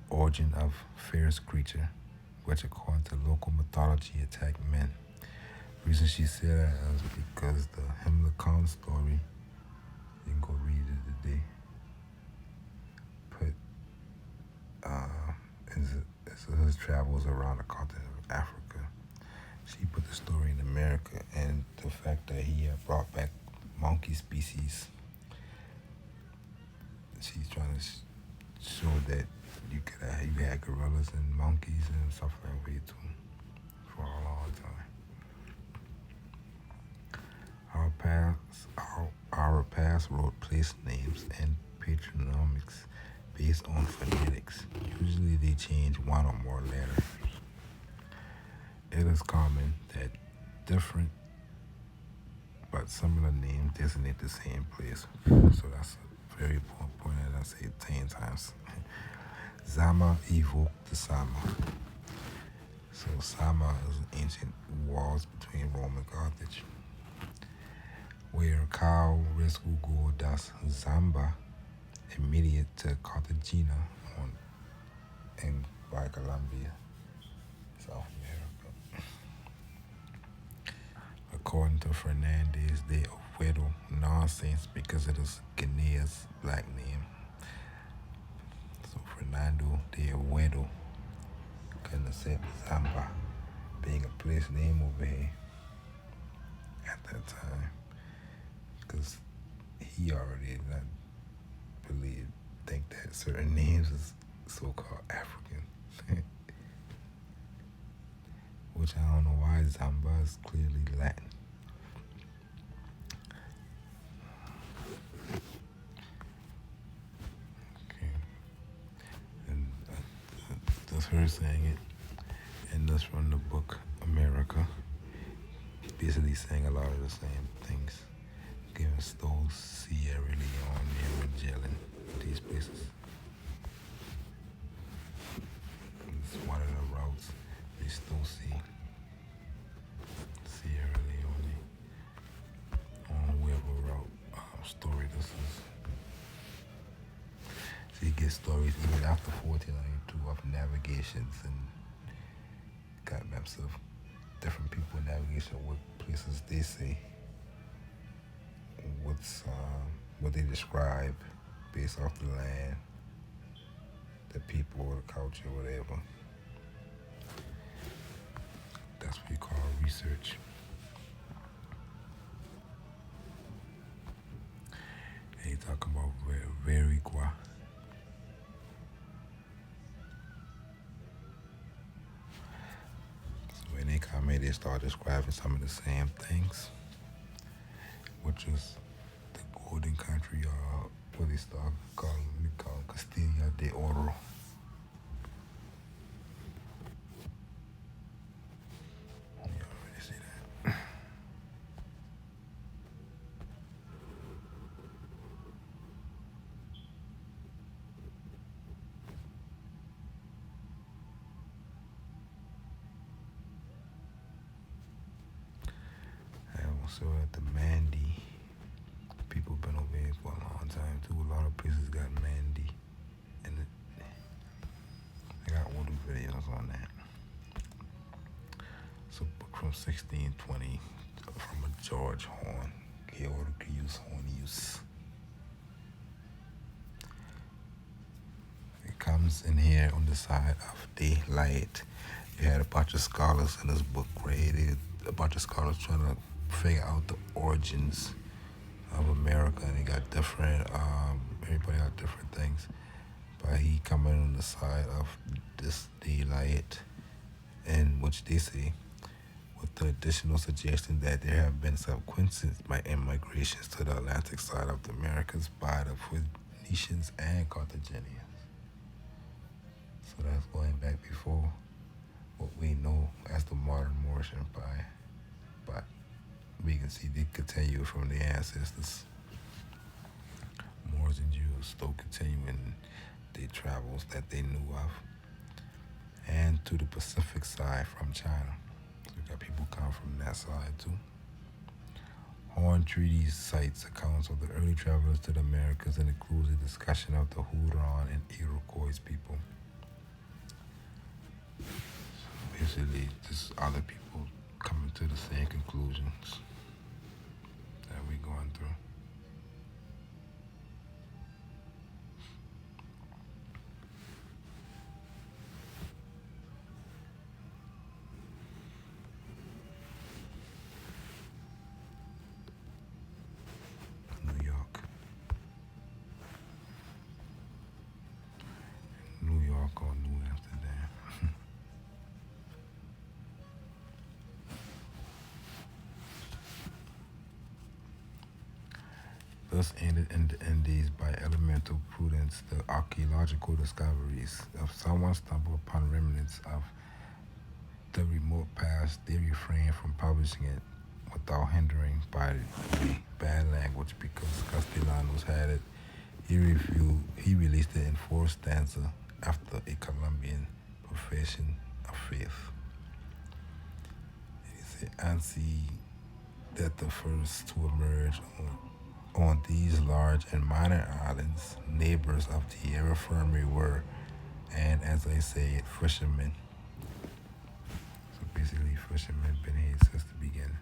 origin of fierce creature, which according to local mythology attacked men. Reason she said that is because the Himmler Khan story, you can go read it today, put his travels around the continent of Africa. She put the story in America, and the fact that he had brought back monkey species, she's trying to show that you had gorillas and monkeys and stuff like that too for a long time. Our past wrote place names and patronymics based on phonetics. Usually they change one or more letters. It is common that different but similar names designate the same place. So that's a very important point, as I say 10 times. Zama evoked the Sama. So Sama is ancient walls between Rome and Carthage, where Cal Rescugo das Zamba, immediate to Cartagena by Colombia, South America. According to Fernandez de Oviedo, nonsense because it is Guinea's black name. So Fernando de Oviedo couldn't accept Zamba being a place name over here at that time, because he already did not think that certain names is so-called African. Which I don't know why Zamba is clearly Latin. Okay. And that's her saying it. And that's from the book America. Basically saying a lot of the same things. Given Stowe, Sierra Leone, and Magellan, these places. It's one of the routes they still see. Sierra Leone, on whoever route story this is. So you get stories even after 1492 of navigations, and got maps of different people in navigation, what places they say, what they describe based off the land, the people, the culture, whatever. That's what you call research. And you talk about Verigua. So when they come in, they start describing some of the same things, which is the golden country, or what they start calling Castilla de Oro. So at the Mandi, people been over here for a long time too. A lot of places got Mandi, and I got older videos on that. So book from 1620 from a George Horn, Georgius Hornius. It comes in here on the side of daylight. You had a bunch of scholars in this book right here. A bunch of scholars trying to figure out the origins of America, and they got different, everybody got different things, but he coming on the side of this daylight, in which they say, with the additional suggestion that there have been subsequent migrations to the Atlantic side of the Americas by the Phoenicians and Carthaginians. So that's going back before what we know as the modern Moorish Empire, but we can see they continue from their ancestors. Moors and Jews still continuing their travels that they knew of, and to the Pacific side from China. So we got people come from that side too. Horn Treaties cites accounts of the early travelers to the Americas and includes a discussion of the Huron and Iroquois people. Basically, just other people coming to the same conclusions that we're going through. New York. New York or New Amsterdam. Thus ended in the Indies by elemental prudence the archaeological discoveries. If someone stumbled upon remnants of the remote past, they refrained from publishing it without hindering by the bad language because Castellanos had it. He released it in 4 stanzas after a Colombian profession of faith. He said, "Ansi that the first to emerge on these large and minor islands, neighbors of terra firma were, and as I say it, fishermen." So basically, fishermen been here since the beginning.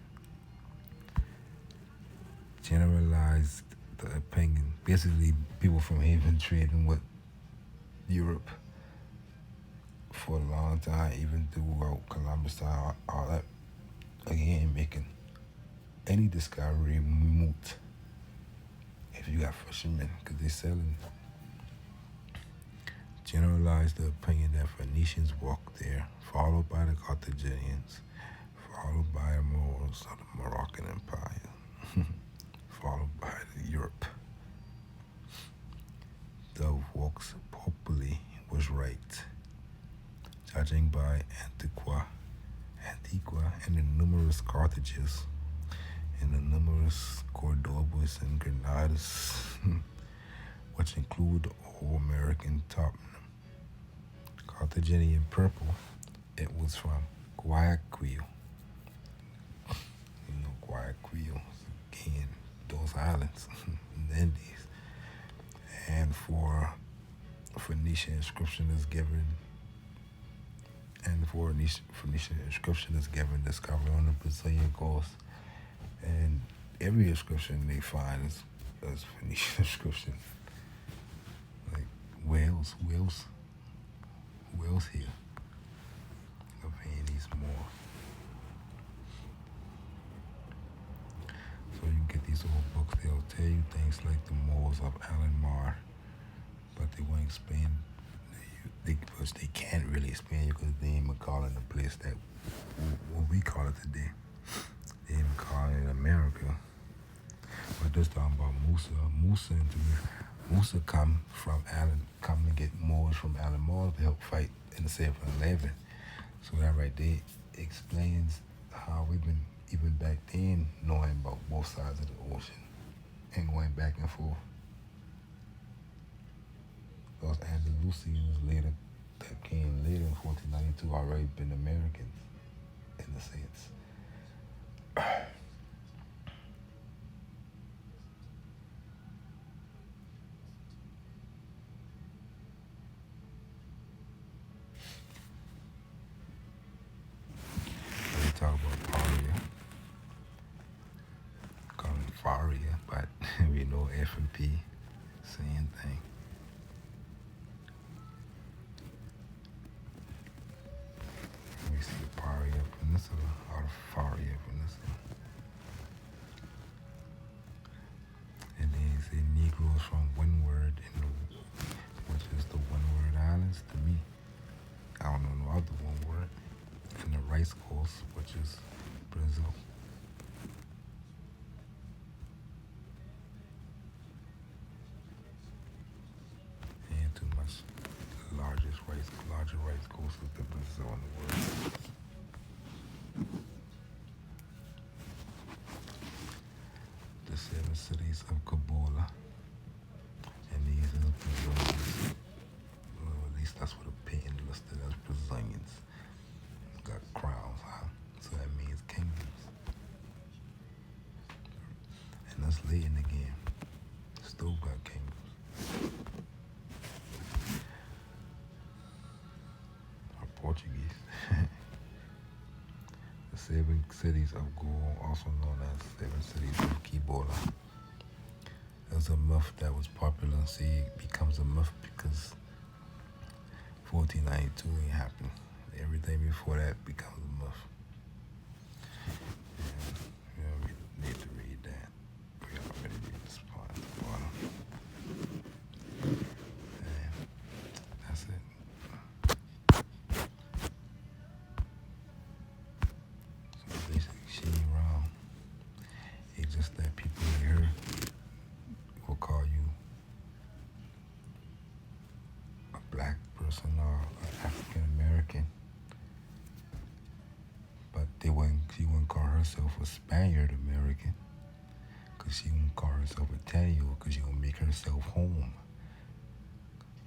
Generalized the opinion. Basically, people from here been trading with Europe for a long time, even throughout Columbus time, all that. Again, making any discovery moot if you got fishermen, because they're selling. Generalized the opinion that Phoenicians walked there, followed by the Carthaginians, followed by the Moors of the Moroccan Empire, followed by Europe. The Vox Populi was right, judging by Antiqua, and the numerous Carthages, and the numerous Cordobas and Granadas, which include the old American toponym. Carthaginian purple, it was from Guayaquil. You know, Guayaquil, again, those islands in the Indies. And for Phoenician inscription is given, discovered on the Brazilian coast. And every inscription they find is Phoenician inscription. Like Wales here. Of Andes more. So you can get these old books, they'll tell you things like the Moors of Alan, but they won't explain, because they can't really explain you because they ain't even calling the place that what we call it today. They ain't even calling it America. But this talking about Musa come to get Moors from Alan Moore to help fight in the 7-11. So that right there explains how we've been, even back then, knowing about both sides of the ocean and going back and forth. Those Andalusians that came later in 1492 already been Americans in a sense. We talk about Faria, call it Faria, but we know F&P, same thing. We see the Paria Peninsula or the Faria Peninsula. And then you say Negroes from Windward, which is the Windward Islands to me. I don't know no other Windward. And the Rice Coast, which is Brazil. And too much. The larger rice coast is the Brazil in the world. The 7 cities of Kabola. And these are the Brazilians. Well, at least that's what the patent listed as Brazilians. Got crowns, huh? So that means kingdoms. translating again. Still got kingdoms. Or Portuguese. The 7 cities of Gaul, also known as 7 cities of Cibola. It was a myth that was popular. See, it becomes a myth because 1492 ain't happened. Everything before that becomes a myth. And we need to read that. We already read this part at the bottom. And that's it. So basically, she ain't wrong. It's just that people here will call you a black person or an African American, but she wouldn't call herself a Spaniard American, because she wouldn't call herself a Taino, because she won't make herself home.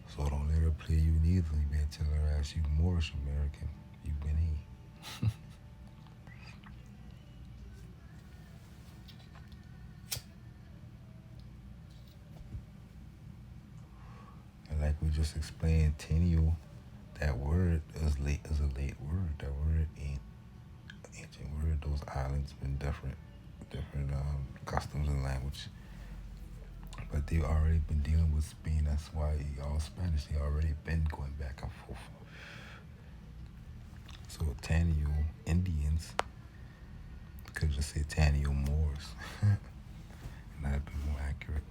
So don't let her play you neither. You better tell her ass you Moorish American. You Guinea. And like we just explained, Taino, that word is a late word. That word ain't an ancient word. Those islands been different customs and language. But they already been dealing with Spain. That's why all Spanish, they already been going back and forth. So Taino Indians could just say Taino Moors. And that'd be more accurate.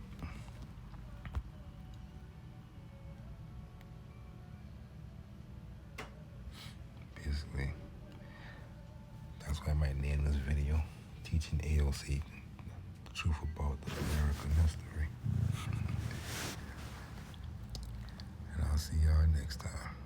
Basically, that's why I might name this video Teaching AOC the Truth About the American History. And I'll see y'all next time.